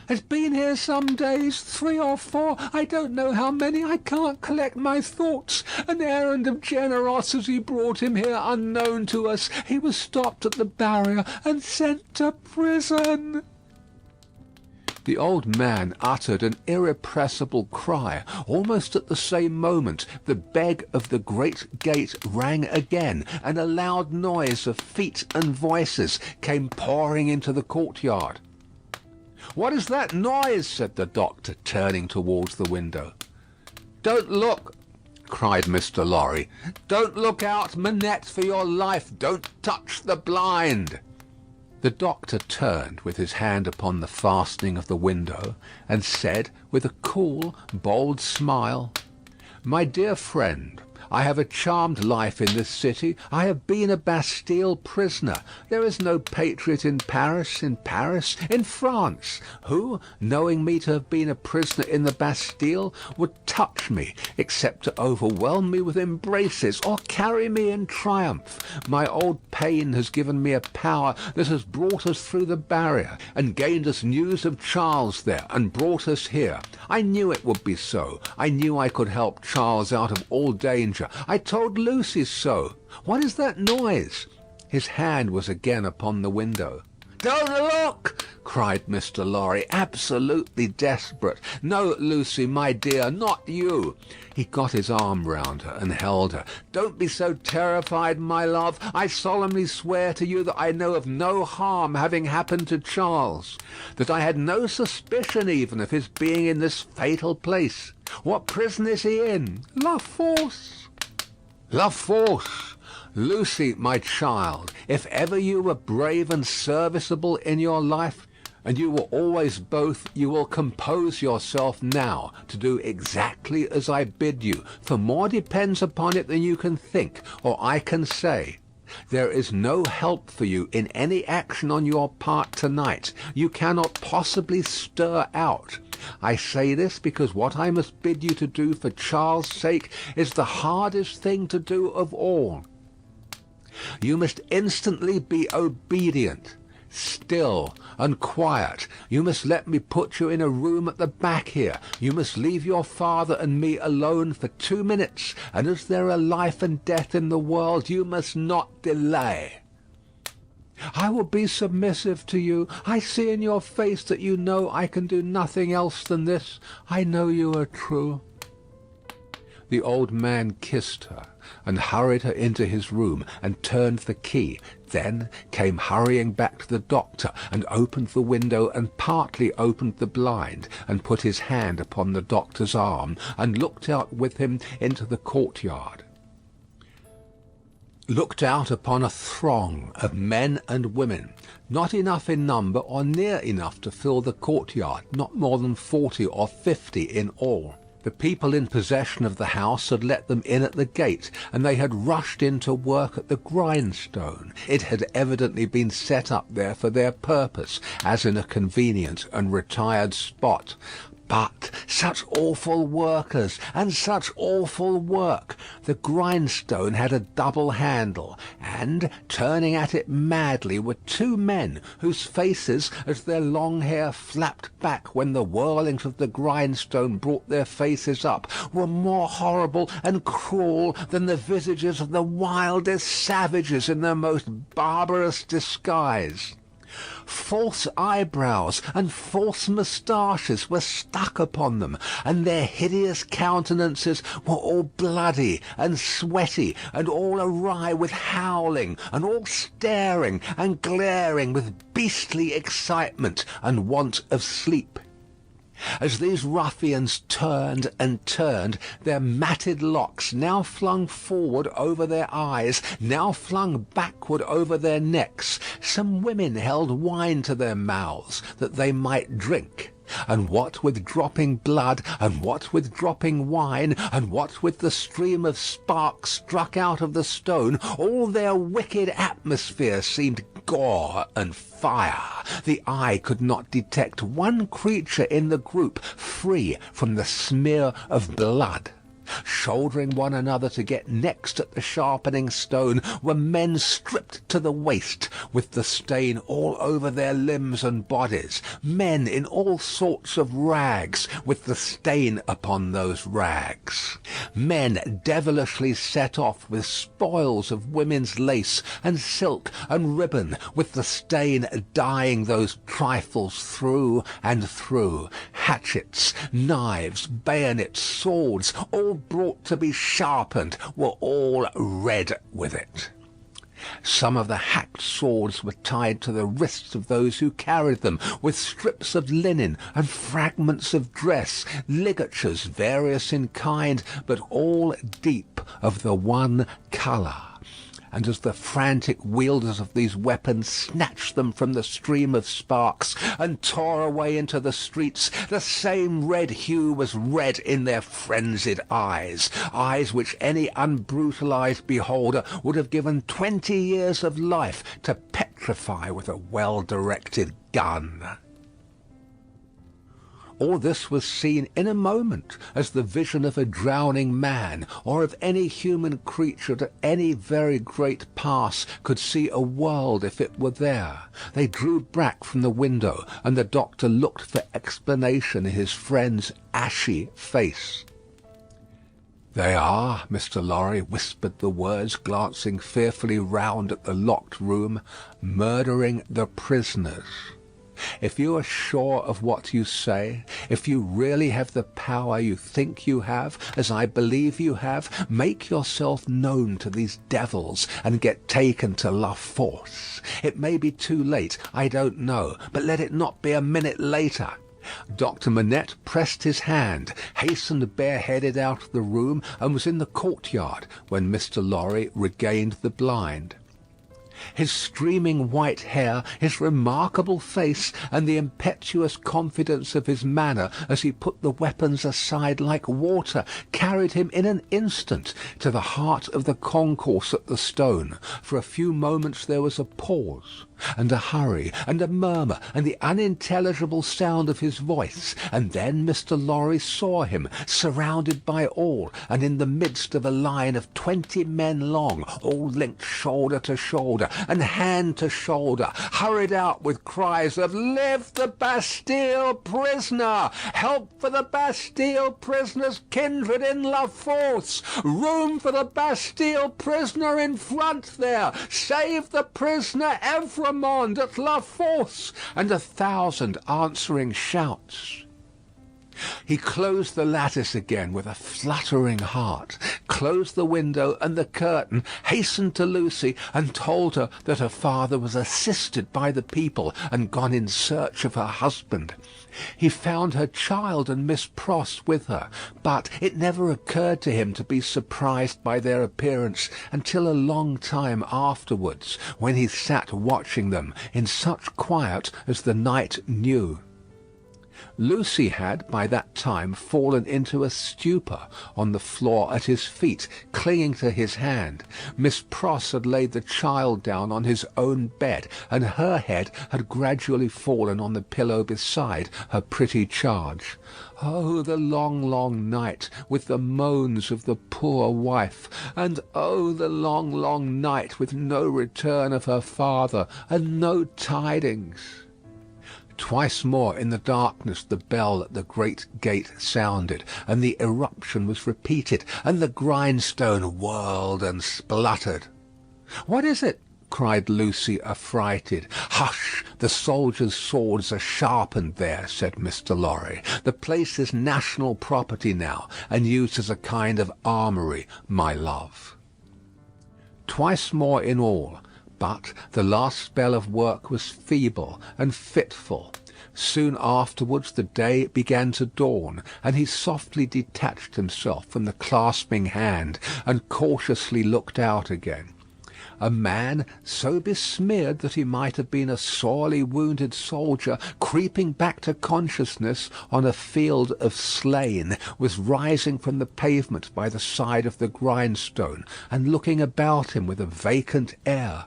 "Has been here some days, 3 or 4, I don't know how many, I can't collect my thoughts. An errand of generosity brought him here unknown to us. He was stopped at the barrier and sent to prison." The old man uttered an irrepressible cry. Almost at the same moment the bell of the great gate rang again, and a loud noise of feet and voices came pouring into the courtyard. "What is that noise?" said the doctor, turning towards the window. "Don't look," cried Mr. Lorry. "Don't look out, Manette, for your life. Don't touch the blind." The doctor turned with his hand upon the fastening of the window, and said, with a cool, bold smile, "My dear friend, I have a charmed life in this city. I have been a Bastille prisoner. There is no patriot in Paris, in France, who, knowing me to have been a prisoner in the Bastille, would touch me, except to overwhelm me with embraces, or carry me in triumph. My old pain has given me a power that has brought us through the barrier, and gained us news of Charles there, and brought us here. I knew it would be so. I knew I could help Charles out of all danger. I told Lucie so. What is that noise?" His hand was again upon the window. "Don't look!" cried Mr. Lorry, absolutely desperate. "No, Lucie, my dear, not you." He got his arm round her and held her. "Don't be so terrified, my love. I solemnly swear to you that I know of no harm having happened to Charles; that I had no suspicion even of his being in this fatal place. What prison is he in?" "La Force." "La Force. Lucie, my child, if ever you were brave and serviceable in your life, and you were always both, you will compose yourself now to do exactly as I bid you, for more depends upon it than you can think, or I can say. There is no help for you in any action on your part tonight. You cannot possibly stir out. I say this because what I must bid you to do for Charles' sake is the hardest thing to do of all. You must instantly be obedient, still and quiet. You must let me put you in a room at the back here. You must leave your father and me alone for 2 minutes, and as there are life and death in the world, you must not delay." "I will be submissive to you. I see in your face that you know I can do nothing else than this. I know you are true." The old man kissed her, and hurried her into his room, and turned the key, then came hurrying back to the doctor, and opened the window and partly opened the blind, and put his hand upon the doctor's arm, and looked out with him into the courtyard. Looked out upon a throng of men and women, not enough in number or near enough to fill the courtyard, not more than 40 or 50 in all. The people in possession of the house had let them in at the gate, and they had rushed in to work at the grindstone. It had evidently been set up there for their purpose, as in a convenient and retired spot. But such awful workers, and such awful work! The grindstone had a double handle, and, turning at it madly, were 2 men, whose faces, as their long hair flapped back when the whirlings of the grindstone brought their faces up, were more horrible and cruel than the visages of the wildest savages in their most barbarous disguise. False eyebrows and false moustaches were stuck upon them, and their hideous countenances were all bloody and sweaty, and all awry with howling, and all staring and glaring with beastly excitement and want of sleep. As these ruffians turned and turned, their matted locks, now flung forward over their eyes, now flung backward over their necks, some women held wine to their mouths that they might drink. And what with dropping blood, and what with dropping wine, and what with the stream of sparks struck out of the stone, all their wicked atmosphere seemed gore and fire. The eye could not detect one creature in the group free from the smear of blood. Shouldering one another to get next at the sharpening stone were men stripped to the waist, with the stain all over their limbs and bodies, men in all sorts of rags, with the stain upon those rags, men devilishly set off with spoils of women's lace and silk and ribbon, with the stain dyeing those trifles through and through, hatchets, knives, bayonets, swords, all brought to be sharpened, were all red with it. Some of the hacked swords were tied to the wrists of those who carried them, with strips of linen and fragments of dress, ligatures various in kind, but all deep of the one colour. And as the frantic wielders of these weapons snatched them from the stream of sparks and tore away into the streets, the same red hue was red in their frenzied eyes, eyes which any unbrutalized beholder would have given 20 years of life to petrify with a well-directed gun. All this was seen in a moment, as the vision of a drowning man, or of any human creature at any very great pass could see a world if it were there. They drew back from the window, and the doctor looked for explanation in his friend's ashy face. "They are," Mr. Lorry whispered the words, glancing fearfully round at the locked room, "murdering the prisoners. If you are sure of what you say, if you really have the power you think you have, as I believe you have, make yourself known to these devils and get taken to La Force. It may be too late, I don't know, but let it not be a minute later." Dr. Manette pressed his hand, hastened bareheaded out of the room, and was in the courtyard when Mr. Lorry regained the blind. His streaming white hair, his remarkable face, and the impetuous confidence of his manner as he put the weapons aside like water, carried him in an instant to the heart of the concourse at the Stone. For a few moments there was a pause, and a hurry, and a murmur, and the unintelligible sound of his voice, and then Mr. Lorry saw him, surrounded by all, and in the midst of a line of 20 men long, all linked shoulder to shoulder, and hand to shoulder, hurried out with cries of "Live the Bastille prisoner! Help for the Bastille prisoner's kindred in La Force! Room for the Bastille prisoner in front there! Save the prisoner Evremond at La Force!" and 1,000 answering shouts. He closed the lattice again with a fluttering heart, closed the window and the curtain, hastened to Lucie, and told her that her father was assisted by the people and gone in search of her husband. He found her child and Miss Pross with her, but it never occurred to him to be surprised by their appearance until a long time afterwards, when he sat watching them in such quiet as the night knew. Lucie had by that time fallen into a stupor on the floor at his feet, clinging to his hand. Miss Pross had laid the child down on his own bed, and her head had gradually fallen on the pillow beside her pretty charge. Oh, the long, long night, with the moans of the poor wife, and oh, the long, long night with no return of her father, and no tidings. Twice more in the darkness the bell at the great gate sounded, and the eruption was repeated, and the grindstone whirled and spluttered. "What is it?" cried Lucie, affrighted. "Hush! The soldiers' swords are sharpened there," said Mr. Lorry. "The place is national property now, and used as a kind of armoury, my love." Twice more in all. But the last spell of work was feeble and fitful. Soon afterwards the day began to dawn, and he softly detached himself from the clasping hand, and cautiously looked out again. A man, so besmeared that he might have been a sorely wounded soldier, creeping back to consciousness on a field of slain, was rising from the pavement by the side of the grindstone, and looking about him with a vacant air.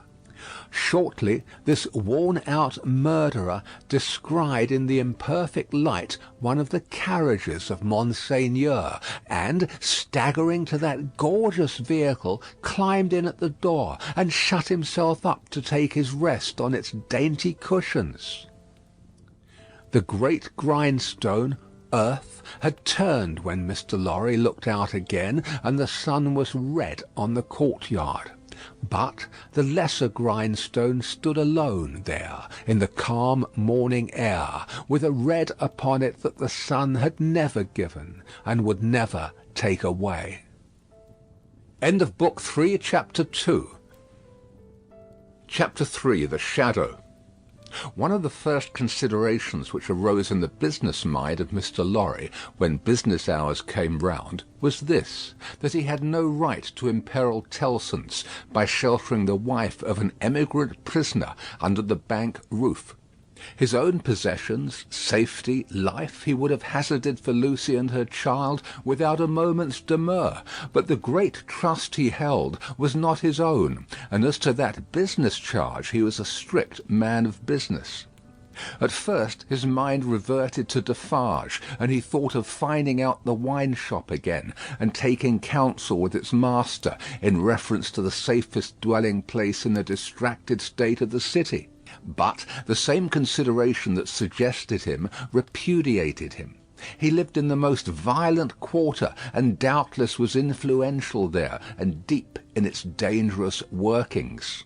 Shortly this worn-out murderer descried in the imperfect light one of the carriages of Monseigneur, and, staggering to that gorgeous vehicle, climbed in at the door, and shut himself up to take his rest on its dainty cushions. The great grindstone, earth, had turned when Mr. Lorry looked out again, and the sun was red on the courtyard. But the lesser grindstone stood alone there in the calm morning air, with a red upon it that the sun had never given and would never take away. End of Book 3, Chapter 2. Chapter 3. The Shadow. One of the first considerations which arose in the business mind of Mr. Lorry when business hours came round was this, that he had no right to imperil Tellson's by sheltering the wife of an emigrant prisoner under the bank roof. His own possessions, safety, life, he would have hazarded for Lucie and her child without a moment's demur; but the great trust he held was not his own, and as to that business charge he was a strict man of business. At first his mind reverted to Defarge, and he thought of finding out the wine shop again, and taking counsel with its master in reference to the safest dwelling place in the distracted state of the city. But the same consideration that suggested him repudiated him. He lived in the most violent quarter, and doubtless was influential there, and deep in its dangerous workings.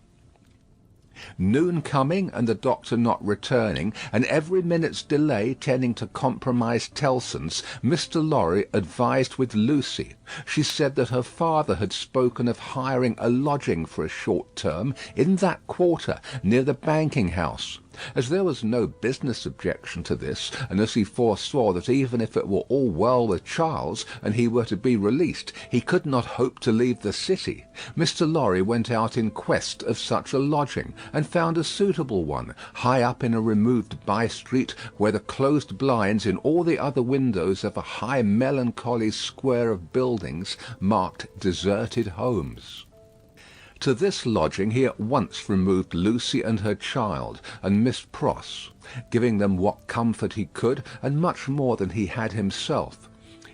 Noon coming, and the doctor not returning, and every minute's delay tending to compromise Tellson's, Mr. Lorry advised with Lucie. She said that her father had spoken of hiring a lodging for a short term in that quarter, near the banking house. As there was no business objection to this, and as he foresaw that even if it were all well with Charles, and he were to be released, he could not hope to leave the city, Mr. Lorry went out in quest of such a lodging, and found a suitable one, high up in a removed by-street, where the closed blinds in all the other windows of a high melancholy square of buildings marked deserted homes. To this lodging he at once removed Lucie and her child, and Miss Pross, giving them what comfort he could, and much more than he had himself.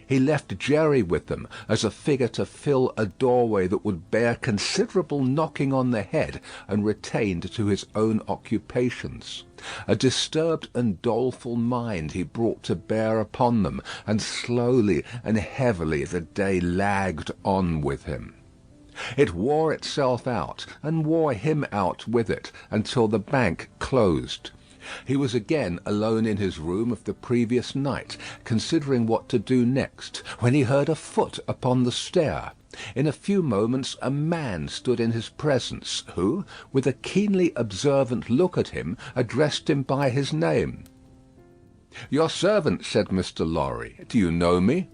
He left Jerry with them, as a figure to fill a doorway that would bear considerable knocking on the head, and retained to his own occupations. A disturbed and doleful mind he brought to bear upon them, and slowly and heavily the day lagged on with him. It wore itself out, and wore him out with it, until the bank closed. He was again alone in his room of the previous night, considering what to do next, when he heard a foot upon the stair. In a few moments a man stood in his presence, who, with a keenly observant look at him, addressed him by his name. "Your servant," said Mr. Lorry. "Do you know me?"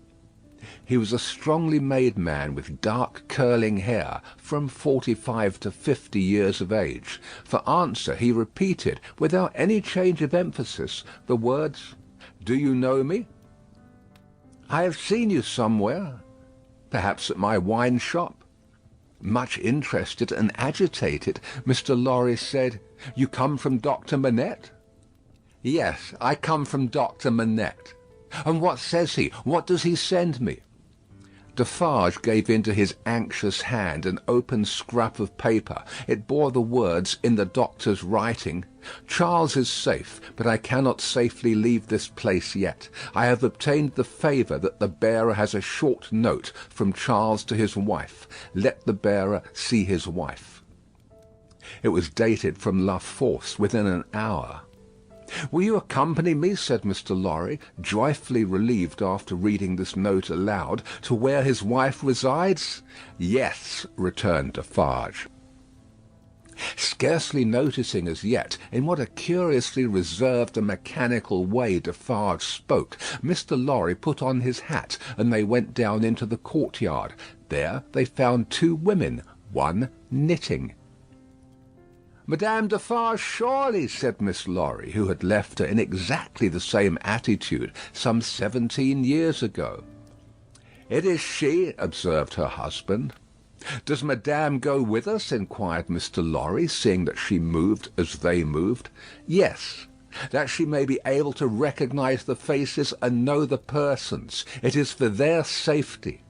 He was a strongly made man with dark curling hair, from 45 to 50 years of age. For answer he repeated, without any change of emphasis, the words, "Do you know me?" "I have seen you somewhere." "Perhaps at my wine shop." Much interested and agitated, Mr. Lorry said, "You come from Dr. Manette?" "Yes, I come from Dr. Manette." "And what says he? What does he send me?" Defarge gave into his anxious hand an open scrap of paper. It bore the words in the doctor's writing, "Charles is safe, but I cannot safely leave this place yet. I have obtained the favour that the bearer has a short note from Charles to his wife. Let the bearer see his wife." It was dated from La Force within an hour. "Will you accompany me," said Mr. Lorry, joyfully relieved after reading this note aloud, "to where his wife resides?" "Yes," returned Defarge. Scarcely noticing as yet in what a curiously reserved and mechanical way Defarge spoke, Mr. Lorry put on his hat, and they went down into the courtyard. There they found two women, one knitting. "Madame Defarge, surely," said Miss Lorry, who had left her in exactly the same attitude some 17 years ago. "It is she," observed her husband. "Does Madame go with us?" inquired Mr. Lorry, seeing that she moved as they moved. "Yes." "That she may be able to recognise the faces and know the persons. It is for their safety."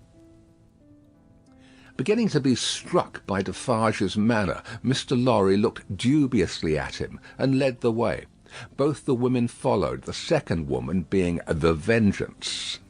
Beginning to be struck by Defarge's manner, Mr. Lorry looked dubiously at him, and led the way. Both the women followed, the second woman being the Vengeance.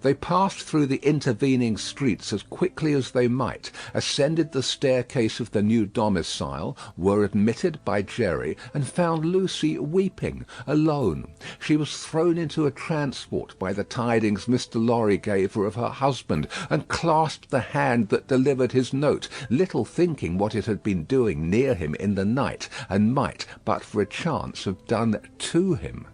They passed through the intervening streets as quickly as they might, ascended the staircase of the new domicile, were admitted by Jerry, and found Lucie weeping, alone. She was thrown into a transport by the tidings Mr. Lorry gave her of her husband, and clasped the hand that delivered his note, little thinking what it had been doing near him in the night, and might, but for a chance, have done to him.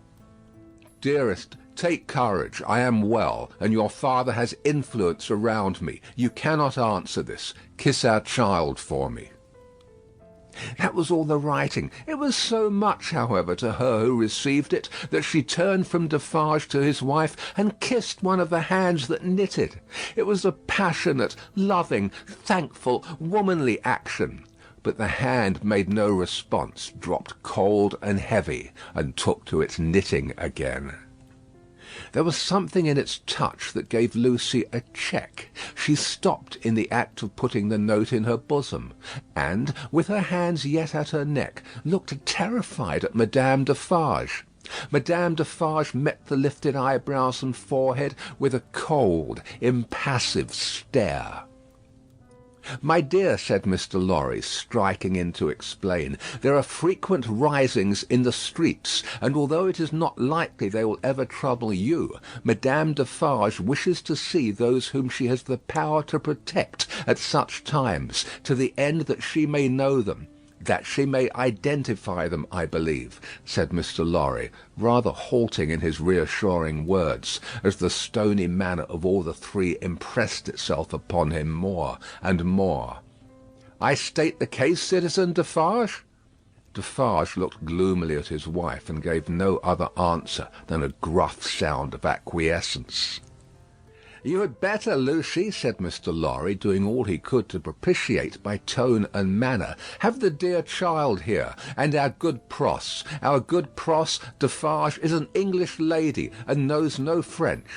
"Dearest, take courage. I am well, and your father has influence around me. You cannot answer this. Kiss our child for me." That was all the writing. It was so much, however, to her who received it, that she turned from Defarge to his wife, and kissed one of the hands that knitted. It was a passionate, loving, thankful, womanly action. But the hand made no response, dropped cold and heavy, and took to its knitting again. There was something in its touch that gave Lucie a check. She stopped in the act of putting the note in her bosom, and, with her hands yet at her neck, looked terrified at Madame Defarge. Madame Defarge met the lifted eyebrows and forehead with a cold, impassive stare. "My dear," said Mr. Lorry, striking in to explain, "there are frequent risings in the streets, and although it is not likely they will ever trouble you, Madame Defarge wishes to see those whom she has the power to protect at such times, to the end that she may know them. That she may identify them, I believe," said Mr. Lorry, rather halting in his reassuring words, as the stony manner of all the three impressed itself upon him more and more. "I state the case, citizen Defarge?" Defarge looked gloomily at his wife, and gave no other answer than a gruff sound of acquiescence. "You had better, Lucie," said Mr. Lorry, doing all he could to propitiate by tone and manner, "have the dear child here, and our good Pross. Our good Pross Defarge is an English lady, and knows no French."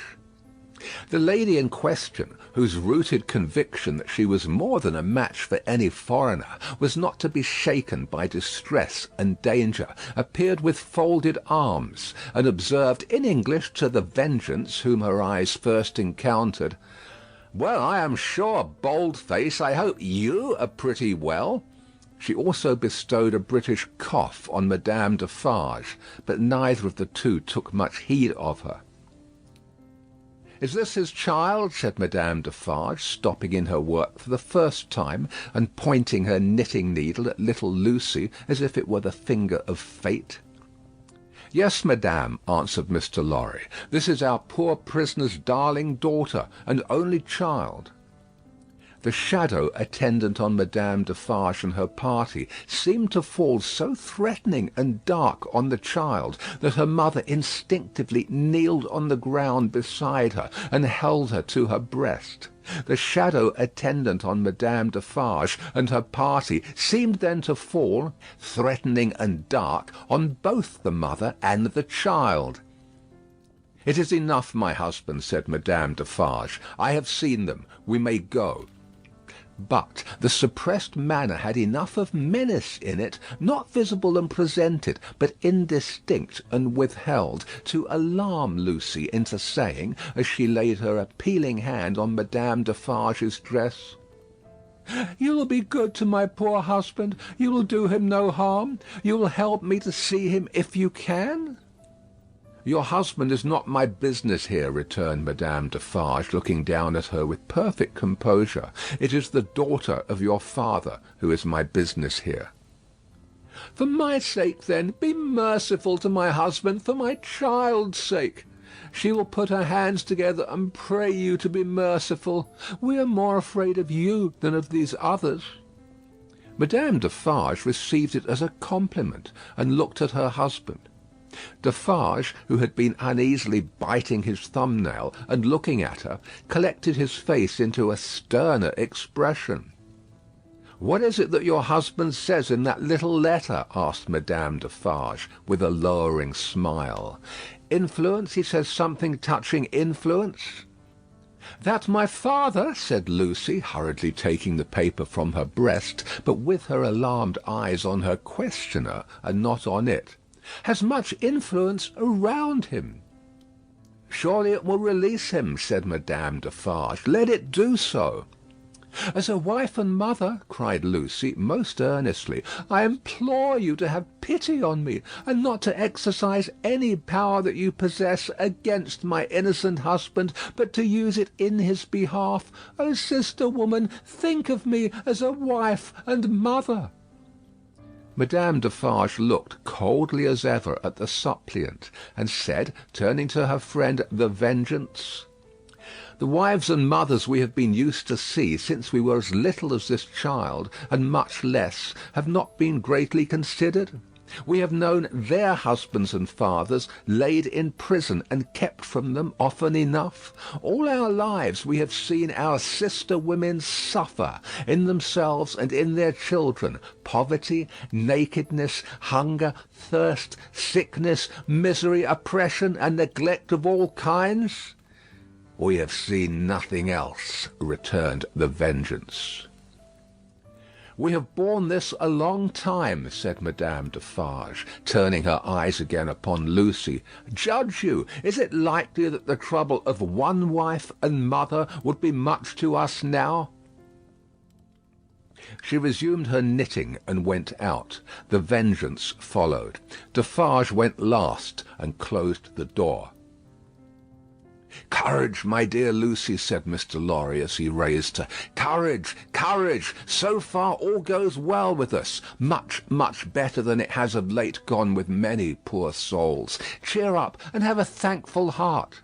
The lady in question, whose rooted conviction that she was more than a match for any foreigner was not to be shaken by distress and danger, appeared with folded arms, and observed in English to the Vengeance, whom her eyes first encountered, "Well, I am sure, Boldface, I hope you are pretty well." She also bestowed a British cough on Madame Defarge, but neither of the two took much heed of her. "Is this his child?" said Madame Defarge, stopping in her work for the first time, and pointing her knitting needle at little Lucie, as if it were the finger of fate. "Yes, madame," answered Mr. Lorry. "This is our poor prisoner's darling daughter, and only child." The shadow attendant on Madame Defarge and her party seemed to fall so threatening and dark on the child, that her mother instinctively kneeled on the ground beside her, and held her to her breast. The shadow attendant on Madame Defarge and her party seemed then to fall, threatening and dark, on both the mother and the child. "It is enough, my husband," said Madame Defarge. "I have seen them. We may go." But the suppressed manner had enough of menace in it, not visible and presented, but indistinct and withheld, to alarm Lucie into saying, as she laid her appealing hand on Madame Defarge's dress, "You will be good to my poor husband. You will do him no harm. You will help me to see him if you can." "Your husband is not my business here," returned Madame Defarge, looking down at her with perfect composure. "It is the daughter of your father who is my business here." "For my sake, then, be merciful to my husband, for my child's sake. She will put her hands together and pray you to be merciful. We are more afraid of you than of these others." Madame Defarge received it as a compliment, and looked at her husband. Defarge, who had been uneasily biting his thumbnail and looking at her, collected his face into a sterner expression. "What is it that your husband says in that little letter?" asked Madame Defarge, with a lowering smile. "Influence? He says something touching influence?" "That my father," said Lucie, hurriedly taking the paper from her breast, but with her alarmed eyes on her questioner and not on it, "has much influence around him." "Surely it will release him," said Madame Defarge. "Let it do so." "As a wife and mother," cried Lucie, most earnestly, "I implore you to have pity on me, and not to exercise any power that you possess against my innocent husband, but to use it in his behalf. O sister woman, think of me as a wife and mother." Madame Defarge looked coldly as ever at the suppliant, and said, turning to her friend the Vengeance, "The wives and mothers we have been used to see since we were as little as this child, and much less, have not been greatly considered. We have known their husbands and fathers laid in prison and kept from them often enough. All our lives we have seen our sister women suffer, in themselves and in their children, poverty, nakedness, hunger, thirst, sickness, misery, oppression, and neglect of all kinds." "We have seen nothing else," returned the Vengeance. "We have borne this a long time," said Madame Defarge, turning her eyes again upon Lucie. "Judge you, is it likely that the trouble of one wife and mother would be much to us now?" She resumed her knitting and went out. The Vengeance followed. Defarge went last and closed the door. "Courage, my dear Lucie," said Mr. Lorry, as he raised her. "Courage, courage! So far all goes well with us. Much, much better than it has of late gone with many poor souls. Cheer up, and have a thankful heart."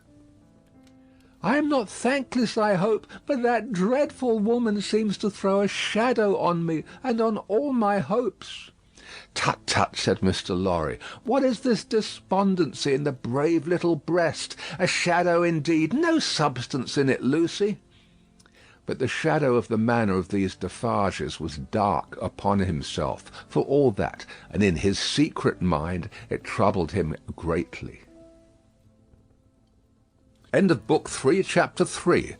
"I am not thankless, I hope, but that dreadful woman seems to throw a shadow on me and on all my hopes." "Tut, tut," said Mr. Lorry. "What is this despondency in the brave little breast? A shadow indeed! No substance in it, Lucie." But the shadow of the manner of these Defarges was dark upon himself, for all that, and in his secret mind it troubled him greatly. End of Book 3, Chapter 3.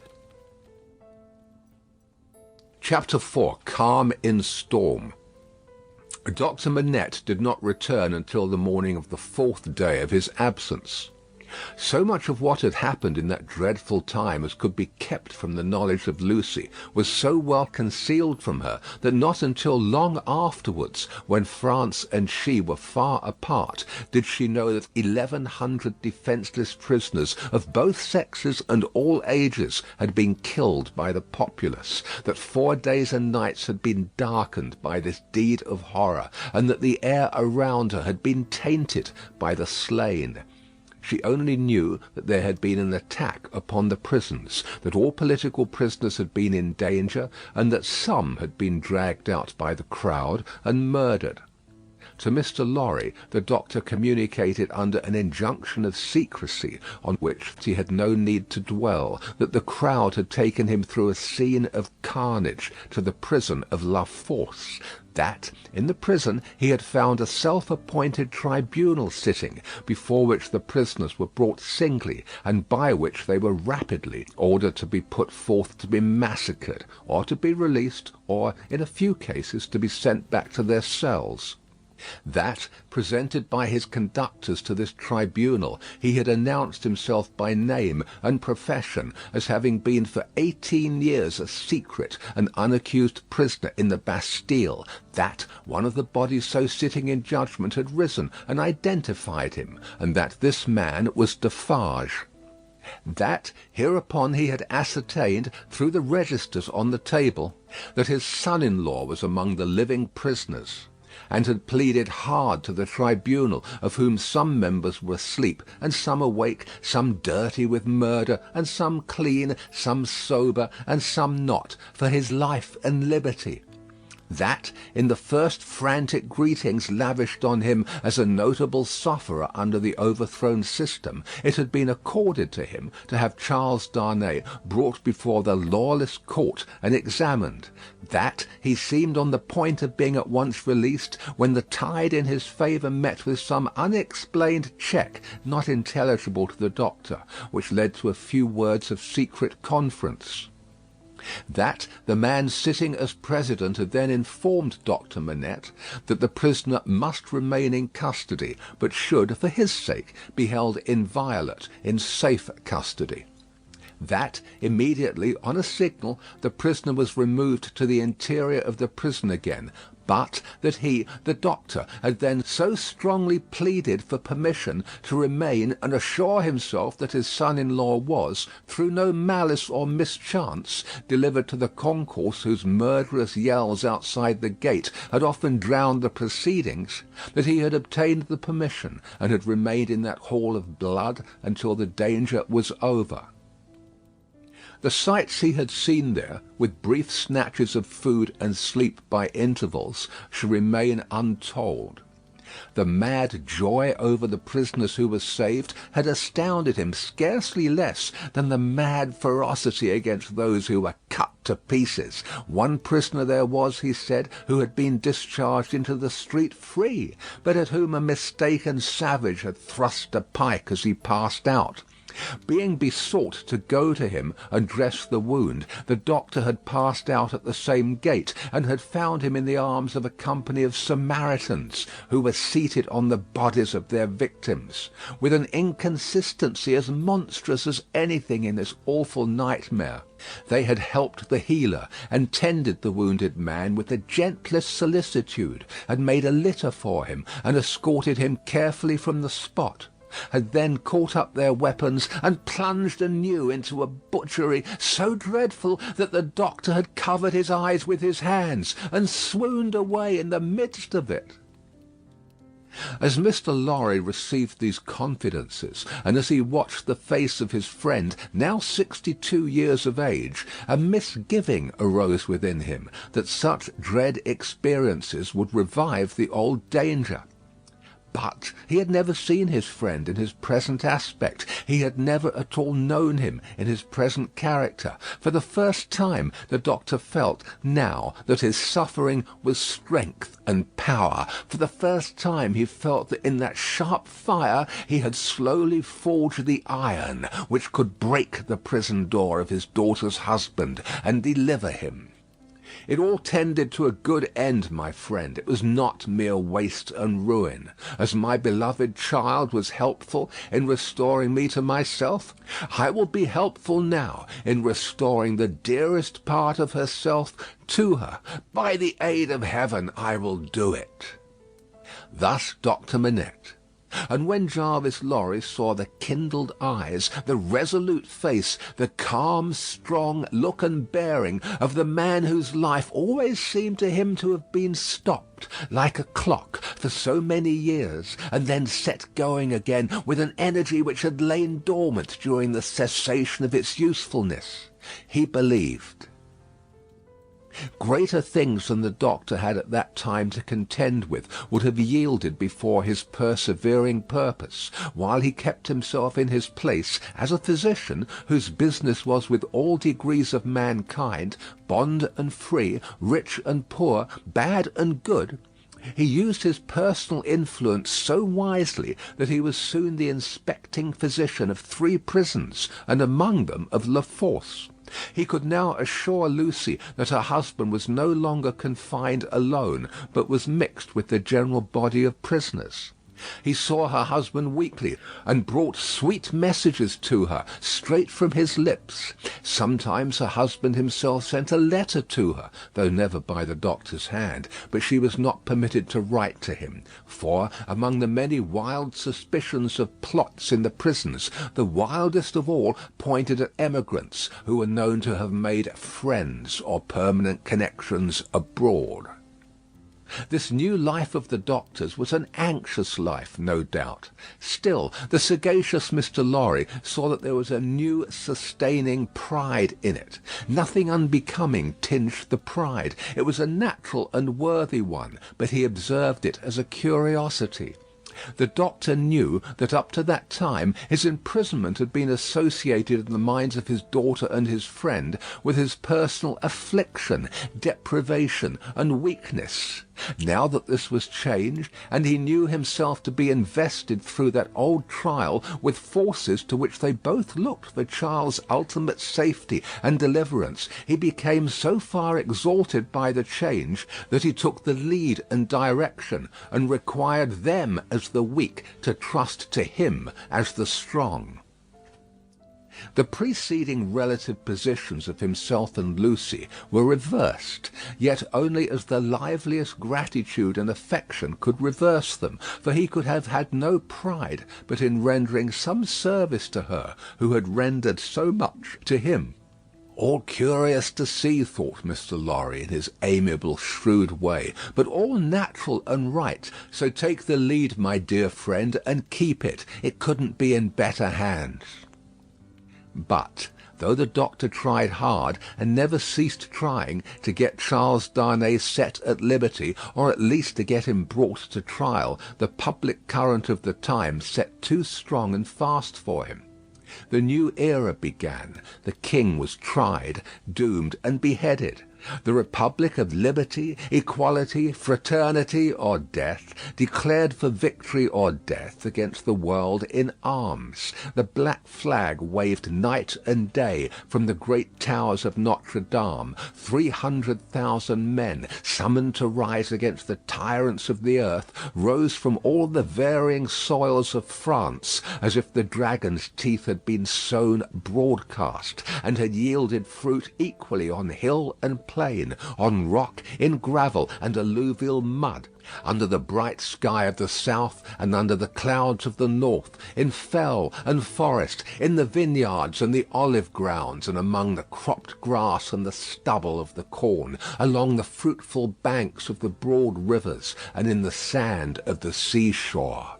Chapter 4. Calm in Storm. Dr. Manette did not return until the morning of the 4th day of his absence. So much of what had happened in that dreadful time as could be kept from the knowledge of Lucie was so well concealed from her that not until long afterwards, when France and she were far apart, did she know that 1,100 defenceless prisoners of both sexes and all ages had been killed by the populace, that 4 days and nights had been darkened by this deed of horror, and that the air around her had been tainted by the slain. She only knew that there had been an attack upon the prisons, that all political prisoners had been in danger, and that some had been dragged out by the crowd and murdered. To Mr. Lorry the doctor communicated under an injunction of secrecy, on which he had no need to dwell, that the crowd had taken him through a scene of carnage to the prison of La Force, that in the prison he had found a self-appointed tribunal sitting, before which the prisoners were brought singly, and by which they were rapidly ordered to be put forth to be massacred, or to be released, or, in a few cases, to be sent back to their cells. That, presented by his conductors to this tribunal, he had announced himself by name and profession as having been for 18 years a secret and unaccused prisoner in the Bastille. That one of the bodies so sitting in judgment had risen and identified him, and that this man was Defarge. That hereupon he had ascertained, through the registers on the table, that his son-in-law was among the living prisoners, and had pleaded hard to the tribunal, of whom some members were asleep and some awake, some dirty with murder, and some clean, some sober, and some not, for his life and liberty. That, in the first frantic greetings lavished on him as a notable sufferer under the overthrown system, it had been accorded to him to have Charles Darnay brought before the lawless court and examined. That he seemed on the point of being at once released, when the tide in his favour met with some unexplained check, not intelligible to the doctor, which led to a few words of secret conference. That the man sitting as president had then informed Dr. Manette that the prisoner must remain in custody, but should, for his sake, be held inviolate, in safe custody. That, immediately, on a signal, the prisoner was removed to the interior of the prison again, but that he, the doctor, had then so strongly pleaded for permission to remain and assure himself that his son-in-law was, through no malice or mischance, delivered to the concourse whose murderous yells outside the gate had often drowned the proceedings, that he had obtained the permission, and had remained in that hall of blood until the danger was over. The sights he had seen there, with brief snatches of food and sleep by intervals, should remain untold. The mad joy over the prisoners who were saved had astounded him scarcely less than the mad ferocity against those who were cut to pieces. One prisoner there was, he said, who had been discharged into the street free, but at whom a mistaken savage had thrust a pike as he passed out. Being besought to go to him and dress the wound, the doctor had passed out at the same gate, and had found him in the arms of a company of Samaritans, who were seated on the bodies of their victims, with an inconsistency as monstrous as anything in this awful nightmare. They had helped the healer, and tended the wounded man with the gentlest solicitude, had made a litter for him, and escorted him carefully from the spot, had then caught up their weapons and plunged anew into a butchery so dreadful that the doctor had covered his eyes with his hands and swooned away in the midst of it. As Mr. Lorry received these confidences, and as he watched the face of his friend, now 62 years of age, a misgiving arose within him that such dread experiences would revive the old danger. But he had never seen his friend in his present aspect. He had never at all known him in his present character. For the first time the doctor felt now that his suffering was strength and power. For the first time he felt that in that sharp fire he had slowly forged the iron which could break the prison door of his daughter's husband and deliver him. It all tended to a good end, my friend. It was not mere waste and ruin. As my beloved child was helpful in restoring me to myself, I will be helpful now in restoring the dearest part of herself to her. By the aid of heaven, I will do it. Thus Dr. Manette. And when Jarvis Lorry saw the kindled eyes, the resolute face, the calm, strong look and bearing of the man whose life always seemed to him to have been stopped, like a clock, for so many years, and then set going again with an energy which had lain dormant during the cessation of its usefulness, he believed. Greater things than the doctor had at that time to contend with would have yielded before his persevering purpose, while he kept himself in his place as a physician whose business was with all degrees of mankind, bond and free, rich and poor, bad and good. He used his personal influence so wisely that he was soon the inspecting physician of 3 prisons, and among them of La Force. He could now assure Lucie that her husband was no longer confined alone, but was mixed with the general body of prisoners. He saw her husband weekly, and brought sweet messages to her, straight from his lips. Sometimes her husband himself sent a letter to her, though never by the doctor's hand, but she was not permitted to write to him, for, among the many wild suspicions of plots in the prisons, the wildest of all pointed at emigrants, who were known to have made friends or permanent connections abroad. This new life of the doctor's was an anxious life, no doubt. Still, the sagacious Mr. Lorry saw that there was a new sustaining pride in it. Nothing unbecoming tinged the pride. It was a natural and worthy one, but he observed it as a curiosity. The doctor knew that up to that time his imprisonment had been associated in the minds of his daughter and his friend with his personal affliction, deprivation, and weakness. Now that this was changed, and he knew himself to be invested through that old trial with forces to which they both looked for Charles' ultimate safety and deliverance, he became so far exalted by the change that he took the lead and direction, and required them as the weak to trust to him as the strong. The preceding relative positions of himself and Lucie were reversed, yet only as the liveliest gratitude and affection could reverse them, for he could have had no pride but in rendering some service to her who had rendered so much to him. All curious to see, thought Mr. Lorry in his amiable, shrewd way, but all natural and right. So take the lead, my dear friend, and keep it. It couldn't be in better hands. But, though the doctor tried hard, and never ceased trying, to get Charles Darnay set at liberty, or at least to get him brought to trial, the public current of the time set too strong and fast for him. The new era began. The king was tried, doomed, and beheaded. The Republic of Liberty, Equality, Fraternity, or Death, declared for victory or death against the world in arms. The black flag waved night and day from the great towers of Notre Dame. 300,000 men, summoned to rise against the tyrants of the earth, rose from all the varying soils of France, as if the dragon's teeth had been sown broadcast, and had yielded fruit equally on hill and plain, on rock, in gravel, and alluvial mud, under the bright sky of the south and under the clouds of the north, in fell and forest, in the vineyards and the olive grounds, and among the cropped grass and the stubble of the corn, along the fruitful banks of the broad rivers, and in the sand of the seashore.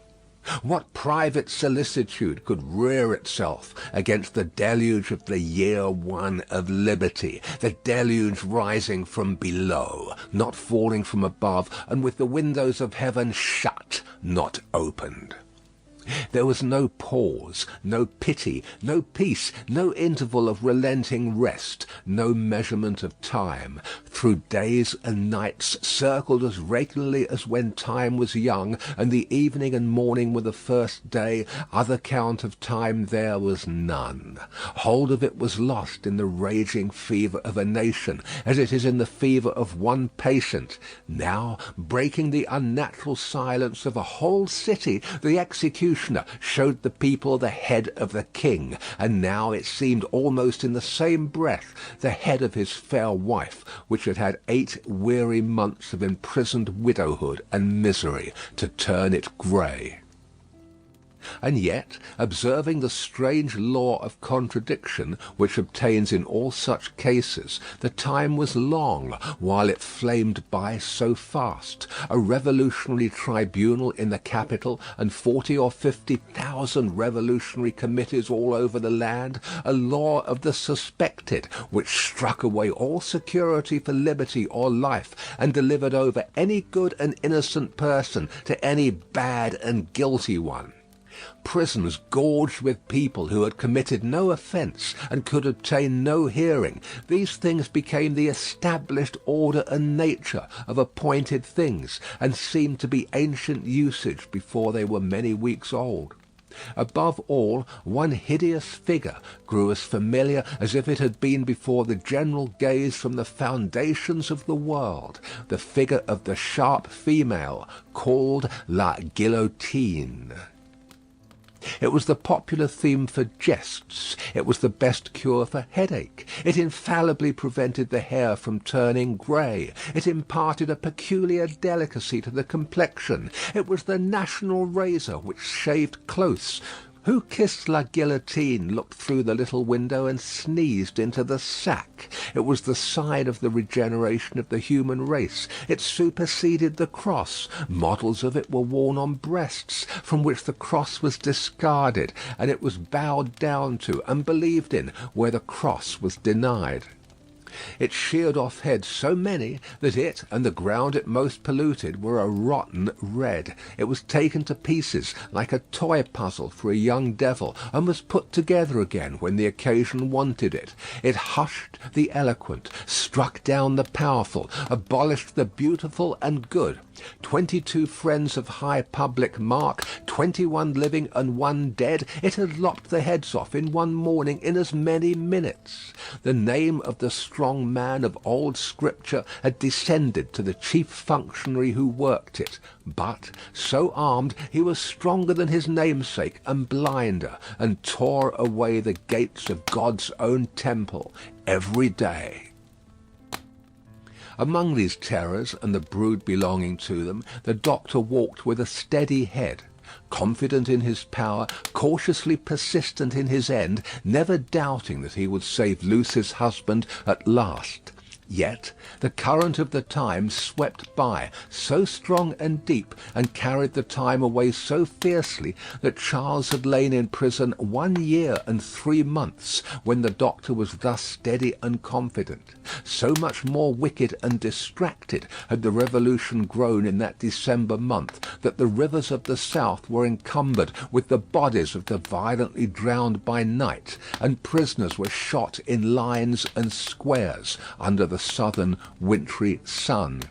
What private solicitude could rear itself against the deluge of the year one of liberty, the deluge rising from below, not falling from above, and with the windows of heaven shut, not opened? There was no pause, no pity, no peace, no interval of relenting rest, no measurement of time. Through days and nights, circled as regularly as when time was young, and the evening and morning were the first day, other count of time there was none. Hold of it was lost in the raging fever of a nation, as it is in the fever of one patient. Now, breaking the unnatural silence of a whole city, the executioner showed the people the head of the king, and now it seemed almost in the same breath the head of his fair wife, which had had 8 weary months of imprisoned widowhood and misery to turn it grey. And yet, observing the strange law of contradiction which obtains in all such cases, the time was long while it flamed by so fast. A revolutionary tribunal in the capital, and 40 or 50,000 revolutionary committees all over the land, a law of the suspected, which struck away all security for liberty or life, and delivered over any good and innocent person to any bad and guilty one. Prisons gorged with people who had committed no offence and could obtain no hearing. These things became the established order and nature of appointed things, and seemed to be ancient usage before they were many weeks old. Above all, one hideous figure grew as familiar as if it had been before the general gaze from the foundations of the world, the figure of the sharp female called la guillotine. It was the popular theme for jests. It was the best cure for headache. It infallibly prevented the hair from turning grey. It imparted a peculiar delicacy to the complexion. It was the national razor which shaved close. Who kissed la guillotine looked through the little window and sneezed into the sack. It was the sign of the regeneration of the human race. It superseded the cross. Models of it were worn on breasts, from which the cross was discarded, and it was bowed down to and believed in where the cross was denied. It sheared off heads so many that it and the ground it most polluted were a rotten red. It was taken to pieces like a toy puzzle for a young devil, and was put together again when the occasion wanted it. It hushed the eloquent, struck down the powerful, abolished the beautiful and good. 22 friends of high public mark, 21 living and 1 dead, it had lopped the heads off in one morning in as many minutes. The name of the strong man of old Scripture had descended to the chief functionary who worked it, but, so armed, he was stronger than his namesake and blinder, and tore away the gates of God's own temple every day. Among these terrors and the brood belonging to them, the doctor walked with a steady head, confident in his power, cautiously persistent in his end, never doubting that he would save Lucie's husband at last. Yet the current of the time swept by, so strong and deep, and carried the time away so fiercely, that Charles had lain in prison 1 year and 3 months, when the doctor was thus steady and confident. So much more wicked and distracted had the revolution grown in that December month, that the rivers of the south were encumbered with the bodies of the violently drowned by night, and prisoners were shot in lines and squares under the the southern wintry sun.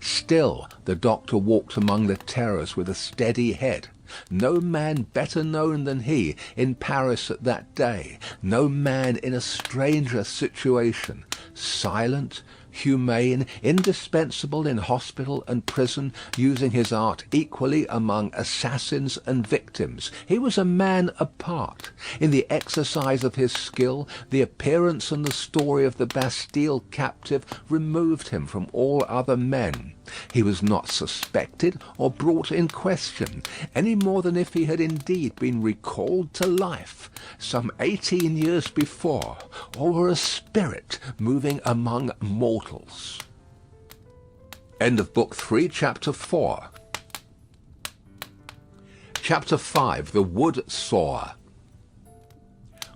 Still the doctor walked among the terrors with a steady head. No man better known than he in Paris at that day, no man in a stranger situation, silent, humane, indispensable in hospital and prison, using his art equally among assassins and victims. He was a man apart. In the exercise of his skill, the appearance and the story of the Bastille captive removed him from all other men. He was not suspected or brought in question, any more than if he had indeed been recalled to life some 18 years before, or were a spirit moving among mortals. End of Book 3, Chapter 4. Chapter 5. The Wood Saw.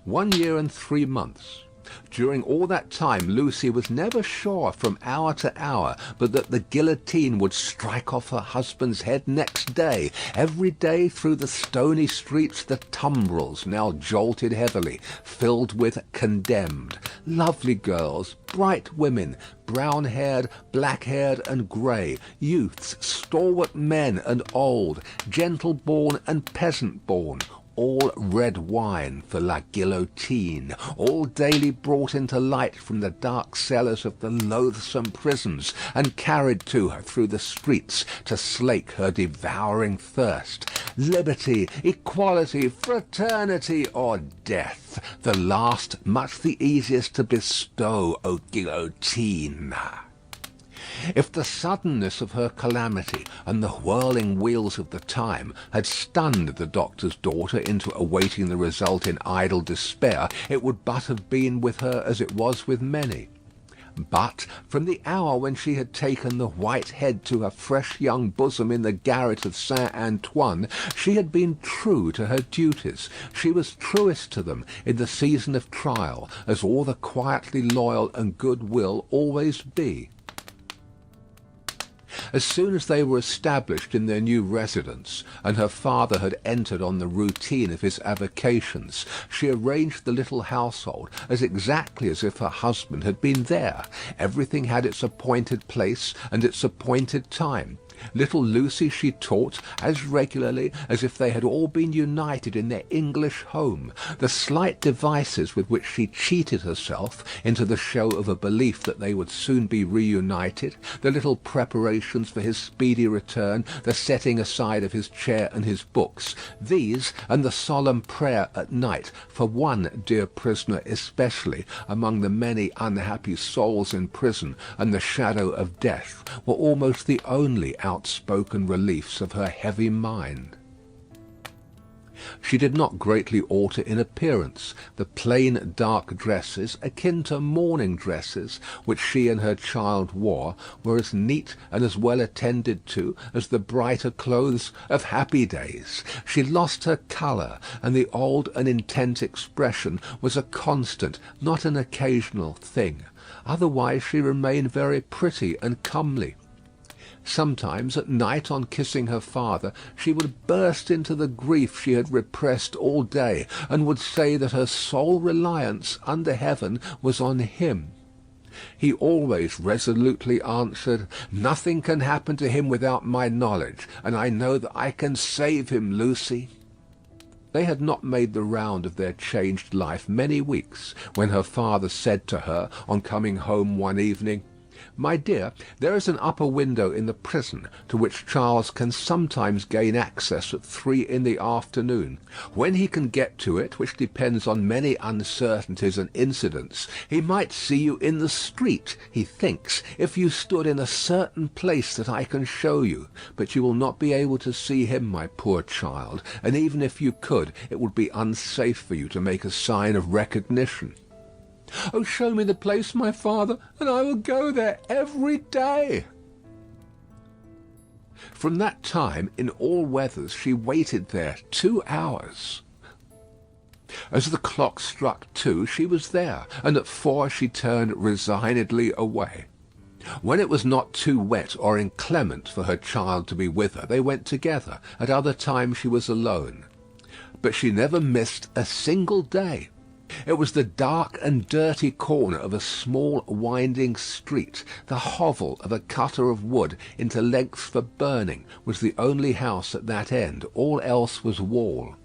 1 year and 3 months. During all that time Lucie was never sure from hour to hour but that the guillotine would strike off her husband's head next day. Every day through the stony streets the tumbrils now jolted heavily, filled with condemned. Lovely girls, bright women, brown-haired, black-haired and grey, youths, stalwart men and old, gentle-born and peasant-born, all red wine for la guillotine, all daily brought into light from the dark cellars of the loathsome prisons, and carried to her through the streets to slake her devouring thirst. Liberty, equality, fraternity, or death, the last much the easiest to bestow, O guillotine. If the suddenness of her calamity and the whirling wheels of the time had stunned the doctor's daughter into awaiting the result in idle despair, it would but have been with her as it was with many. But from the hour when she had taken the white head to her fresh young bosom in the garret of Saint Antoine, she had been true to her duties. She was truest to them in the season of trial, as all the quietly loyal and good will always be. As soon as they were established in their new residence, and her father had entered on the routine of his avocations, she arranged the little household as exactly as if her husband had been there. Everything had its appointed place and its appointed time. Little Lucie she taught as regularly as if they had all been united in their English home. The slight devices with which she cheated herself into the show of a belief that they would soon be reunited, the little preparations for his speedy return, the setting aside of his chair and his books, these, and the solemn prayer at night for one dear prisoner especially among the many unhappy souls in prison and the shadow of death, were almost the only outspoken reliefs of her heavy mind. She did not greatly alter in appearance. The plain dark dresses, akin to mourning dresses, which she and her child wore, were as neat and as well attended to as the brighter clothes of happy days. She lost her colour, and the old and intent expression was a constant, not an occasional thing. Otherwise she remained very pretty and comely. Sometimes at night, on kissing her father, she would burst into the grief she had repressed all day, and would say that her sole reliance under heaven was on him. He always resolutely answered, "Nothing can happen to him without my knowledge, and I know that I can save him, Lucie." They had not made the round of their changed life many weeks, when her father said to her, on coming home one evening, "My dear, there is an upper window in the prison to which Charles can sometimes gain access at 3 in the afternoon. When he can get to it, which depends on many uncertainties and incidents, he might see you in the street, he thinks, if you stood in a certain place that I can show you. But you will not be able to see him, my poor child, and even if you could, it would be unsafe for you to make a sign of recognition." "Oh, show me the place, my father, and I will go there every day." From that time, in all weathers, she waited there 2 hours. As the clock struck 2, she was there, and at 4 she turned resignedly away. When it was not too wet or inclement for her child to be with her, they went together. At other times she was alone. But she never missed a single day. It was the dark and dirty corner of a small winding street. The hovel of a cutter of wood into lengths for burning was the only house at that end. All else was wall.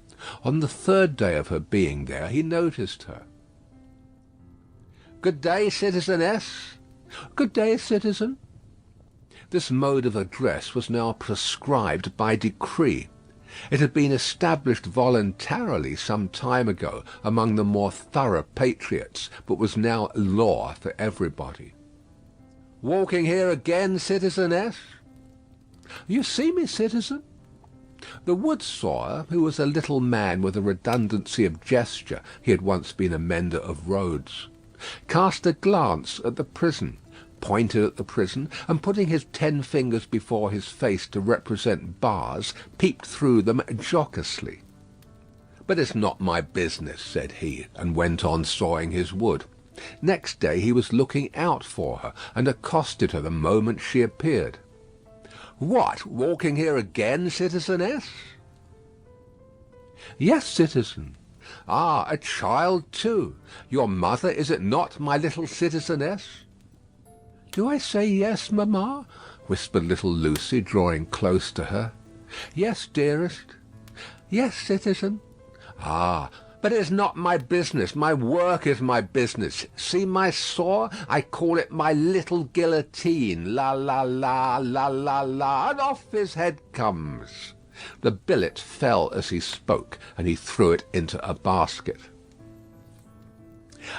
On the third day of her being there, he noticed her. "Good day, citizeness." "Good day, citizen." This mode of address was now prescribed by decree. It had been established voluntarily some time ago among the more thorough patriots, but was now law for everybody. "Walking here again, citizeness?" "You see me, citizen?" The wood sawyer, who was a little man with a redundancy of gesture, he had once been a mender of roads, cast a glance at the prison, pointed at the prison, and putting his 10 fingers before his face to represent bars, peeped through them jocosely. "But it's not my business," said he, and went on sawing his wood. Next day he was looking out for her, and accosted her the moment she appeared. "What, walking here again, citizeness?" "Yes, citizen." "Ah, a child too. Your mother, is it not, my little citizeness?" "Do I say yes, mamma?" whispered little Lucie, drawing close to her. "Yes, dearest." "Yes, citizen." "Ah, but it is not my business. My work is my business. See my saw? I call it my little guillotine. La, la, la, la, la, la, and off his head comes." The billet fell as he spoke, and he threw it into a basket.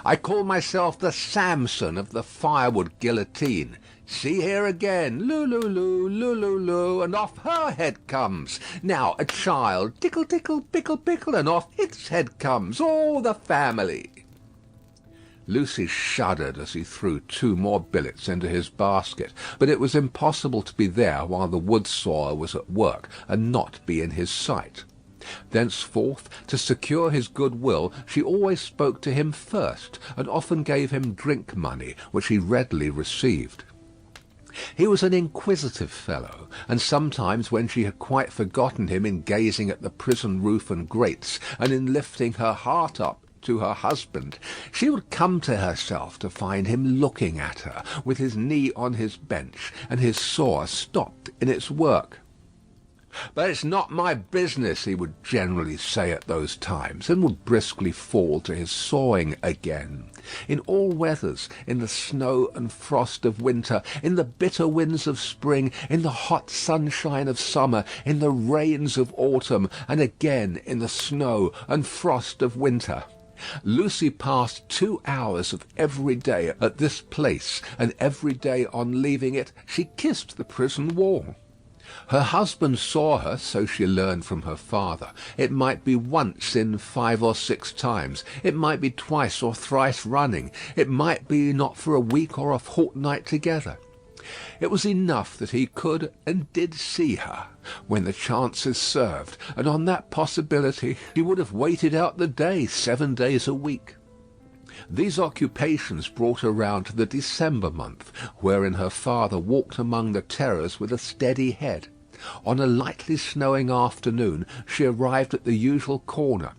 "I call myself the Samson of the firewood guillotine. See here again, loo-loo-loo, loo-loo-loo, and off her head comes. Now a child, tickle-tickle, pickle-pickle, and off its head comes. All the family." Lucie shuddered as he threw 2 more billets into his basket, but it was impossible to be there while the wood sawyer was at work, and not be in his sight. Thenceforth, to secure his good will, she always spoke to him first, and often gave him drink money, which he readily received. He was an inquisitive fellow, and sometimes when she had quite forgotten him in gazing at the prison roof and grates, and in lifting her heart up to her husband, she would come to herself to find him looking at her, with his knee on his bench, and his saw stopped in its work. "But it's not my business," he would generally say at those times, and would briskly fall to his sawing again. In all weathers, in the snow and frost of winter, in the bitter winds of spring, in the hot sunshine of summer, in the rains of autumn, and again in the snow and frost of winter, Lucie passed 2 hours of every day at this place, and every day on leaving it she kissed the prison wall. Her husband saw her, so she learned from her father. It might be once in 5 or 6 times. It might be twice or thrice running. It might be not for a week or a fortnight together. It was enough that he could and did see her when the chances served, and on that possibility he would have waited out the day 7 days a week. These occupations brought her round to the December month, wherein her father walked among the terrors with a steady head. On a lightly snowing afternoon she arrived at the usual corner.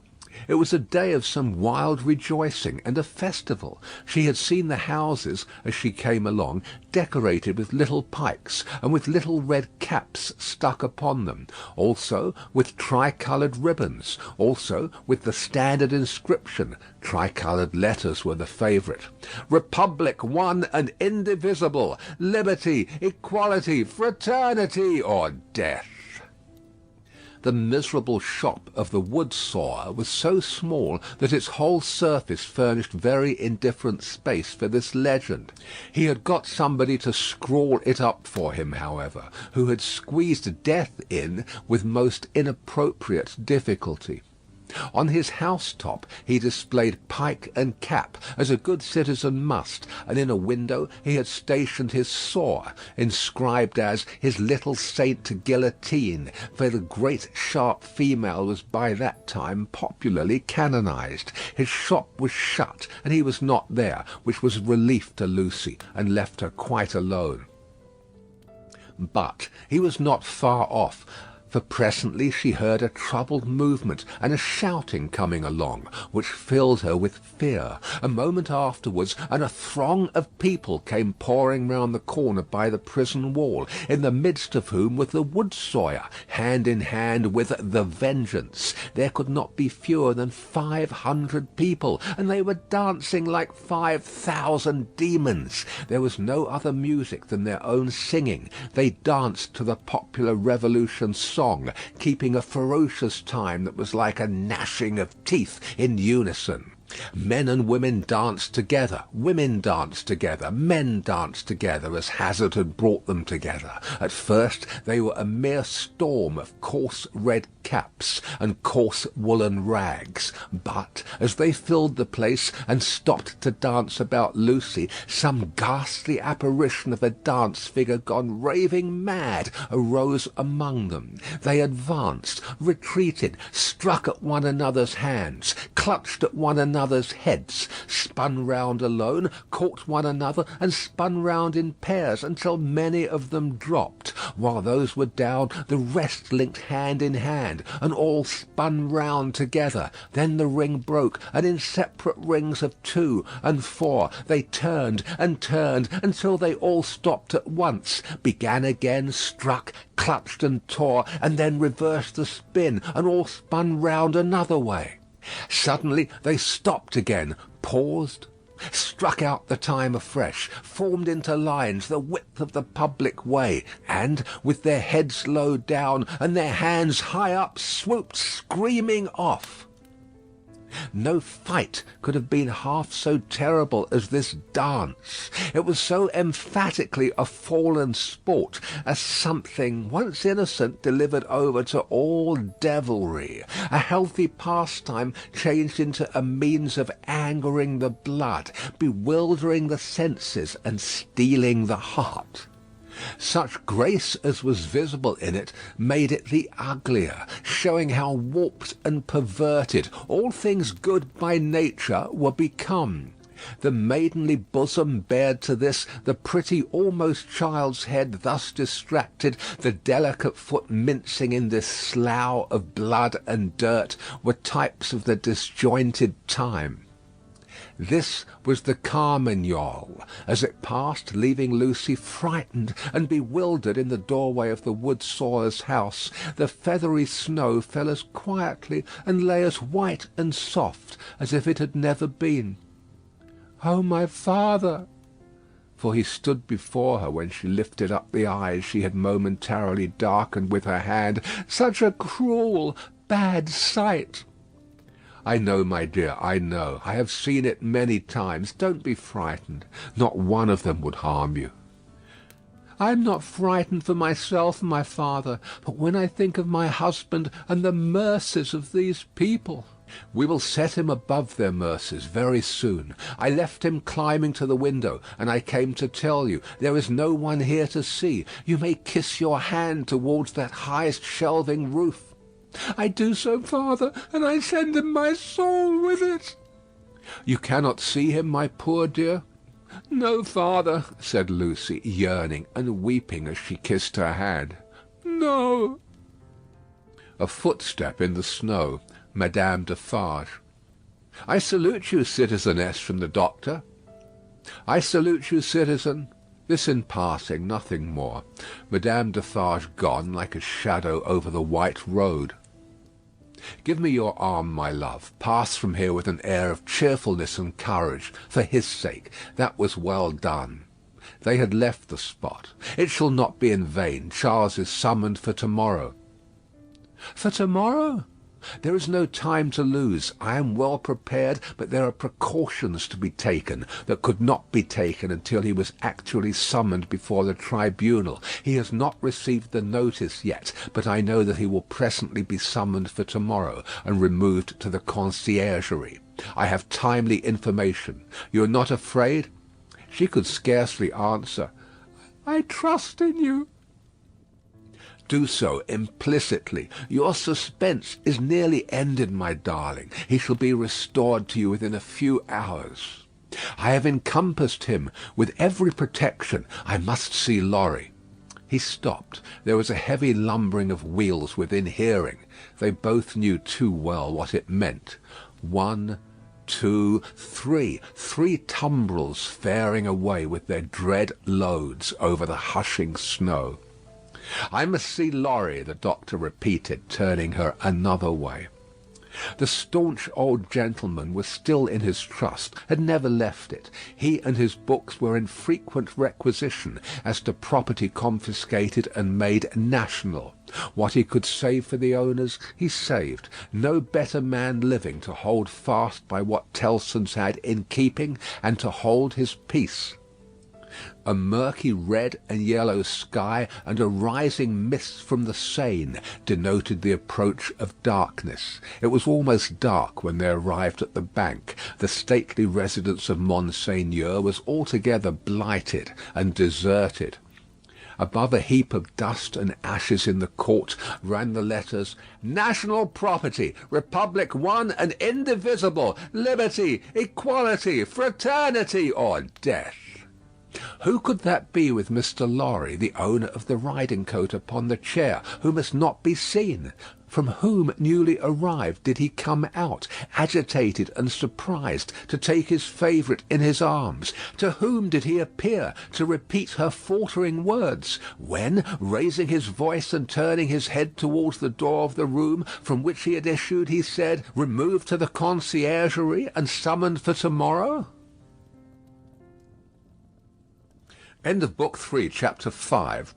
It was a day of some wild rejoicing and a festival. She had seen the houses, as she came along, decorated with little pikes, and with little red caps stuck upon them; also with tricoloured ribbons; also with the standard inscription. Tricoloured letters were the favourite: "Republic one and indivisible. Liberty, equality, fraternity, or death." The miserable shop of the wood sawyer was so small that its whole surface furnished very indifferent space for this legend. He had got somebody to scrawl it up for him, however, who had squeezed death in with most inappropriate difficulty. On his housetop he displayed pike and cap, as a good citizen must, and in a window he had stationed his saw, inscribed as "His little Saint Guillotine," for the great sharp female was by that time popularly canonized. His shop was shut, and he was not there, which was relief to Lucie, and left her quite alone. But he was not far off, for presently she heard a troubled movement and a shouting coming along, which filled her with fear. A moment afterwards, and a throng of people came pouring round the corner by the prison wall, in the midst of whom was the wood sawyer, hand in hand with the Vengeance. There could not be fewer than 500 people, and they were dancing like 5,000 demons. There was no other music than their own singing. They danced to the popular Revolution song, keeping a ferocious time that was like a gnashing of teeth in unison. Men and women danced together, women danced together, men danced together, as hazard had brought them together. At first they were a mere storm of coarse red caps and coarse woolen rags, but as they filled the place and stopped to dance about Lucie, some ghastly apparition of a dance figure gone raving mad arose among them. They advanced, retreated, struck at one another's hands, clutched at one another's heads, spun round alone, caught one another, and spun round in pairs until many of them dropped. While those were down, the rest linked hand in hand, and all spun round together. Then the ring broke, and in separate rings of 2 and 4 they turned and turned until they all stopped at once, began again, struck, clutched and tore, and then reversed the spin, and all spun round another way. Suddenly they stopped again, paused, struck out the time afresh, formed into lines the width of the public way, and, with their heads low down and their hands high up, swooped screaming off. No fight could have been half so terrible as this dance. It was so emphatically a fallen sport, as something once innocent delivered over to all devilry, a healthy pastime changed into a means of angering the blood, bewildering the senses, and stealing the heart. Such grace as was visible in it made it the uglier, showing how warped and perverted all things good by nature were become. The maidenly bosom bared to this, the pretty almost child's head thus distracted, the delicate foot mincing in this slough of blood and dirt, were types of the disjointed time. This was the Carmagnole, as it passed, leaving Lucie frightened and bewildered in the doorway of the wood sawyer's house. The feathery snow fell as quietly and lay as white and soft as if it had never been. "Oh, my father!" For he stood before her when she lifted up the eyes she had momentarily darkened with her hand. "Such a cruel, bad sight!" "I know, my dear, I know. I have seen it many times. Don't be frightened. Not one of them would harm you." "I am not frightened for myself, my father, but when I think of my husband and the mercies of these people." "We will set him above their mercies very soon. I left him climbing to the window, and I came to tell you. There is no one here to see. You may kiss your hand towards that highest shelving roof." "I do so, father, and I send him my soul with it." "You cannot see him, my poor dear?" "No, father," said Lucie, yearning and weeping as she kissed her hand. "No." A footstep in the snow. Madame Defarge. "I salute you, citizeness," from the doctor. "I salute you, citizen." This in passing, nothing more. Madame Defarge gone like a shadow over the white road. "Give me your arm, my love. Pass from here with an air of cheerfulness and courage, for his sake. That was well done." They had left the spot. "It shall not be in vain. Charles is summoned for tomorrow." "For tomorrow?" "There is no time to lose. I am well prepared, but there are precautions to be taken that could not be taken until he was actually summoned before the tribunal. He has not received the notice yet, but I know that he will presently be summoned for tomorrow, and removed to the conciergerie. I have timely information. You are not afraid?" She could scarcely answer. "I trust in you." "Do so implicitly. Your suspense is nearly ended, my darling. He shall be restored to you within a few hours. I have encompassed him with every protection. I must see Laurie." He stopped. There was a heavy lumbering of wheels within hearing. They both knew too well what it meant. 1, 2, 3. 3 tumbrils faring away with their dread loads over the hushing snow. "I must see Laurie," the doctor repeated, turning her another way. The staunch old gentleman was still in his trust, had never left it. He and his books were in frequent requisition as to property confiscated and made national. What he could save for the owners, he saved. No better man living to hold fast by what Tellson's had in keeping, and to hold his peace. A murky red and yellow sky and a rising mist from the Seine denoted the approach of darkness. It was almost dark when they arrived at the bank. The stately residence of Monseigneur was altogether blighted and deserted. Above a heap of dust and ashes in the court ran the letters, "National property, Republic one and indivisible, liberty, equality, fraternity, or death." Who could that be with Mr. Lorry, the owner of the riding coat upon the chair, who must not be seen? From whom newly arrived did he come out, agitated and surprised, to take his favourite in his arms? To whom did he appear, to repeat her faltering words, when, raising his voice and turning his head towards the door of the room from which he had issued, he said, "Removed to the conciergerie and summoned for to-morrow"? End of Book 3, Chapter 5.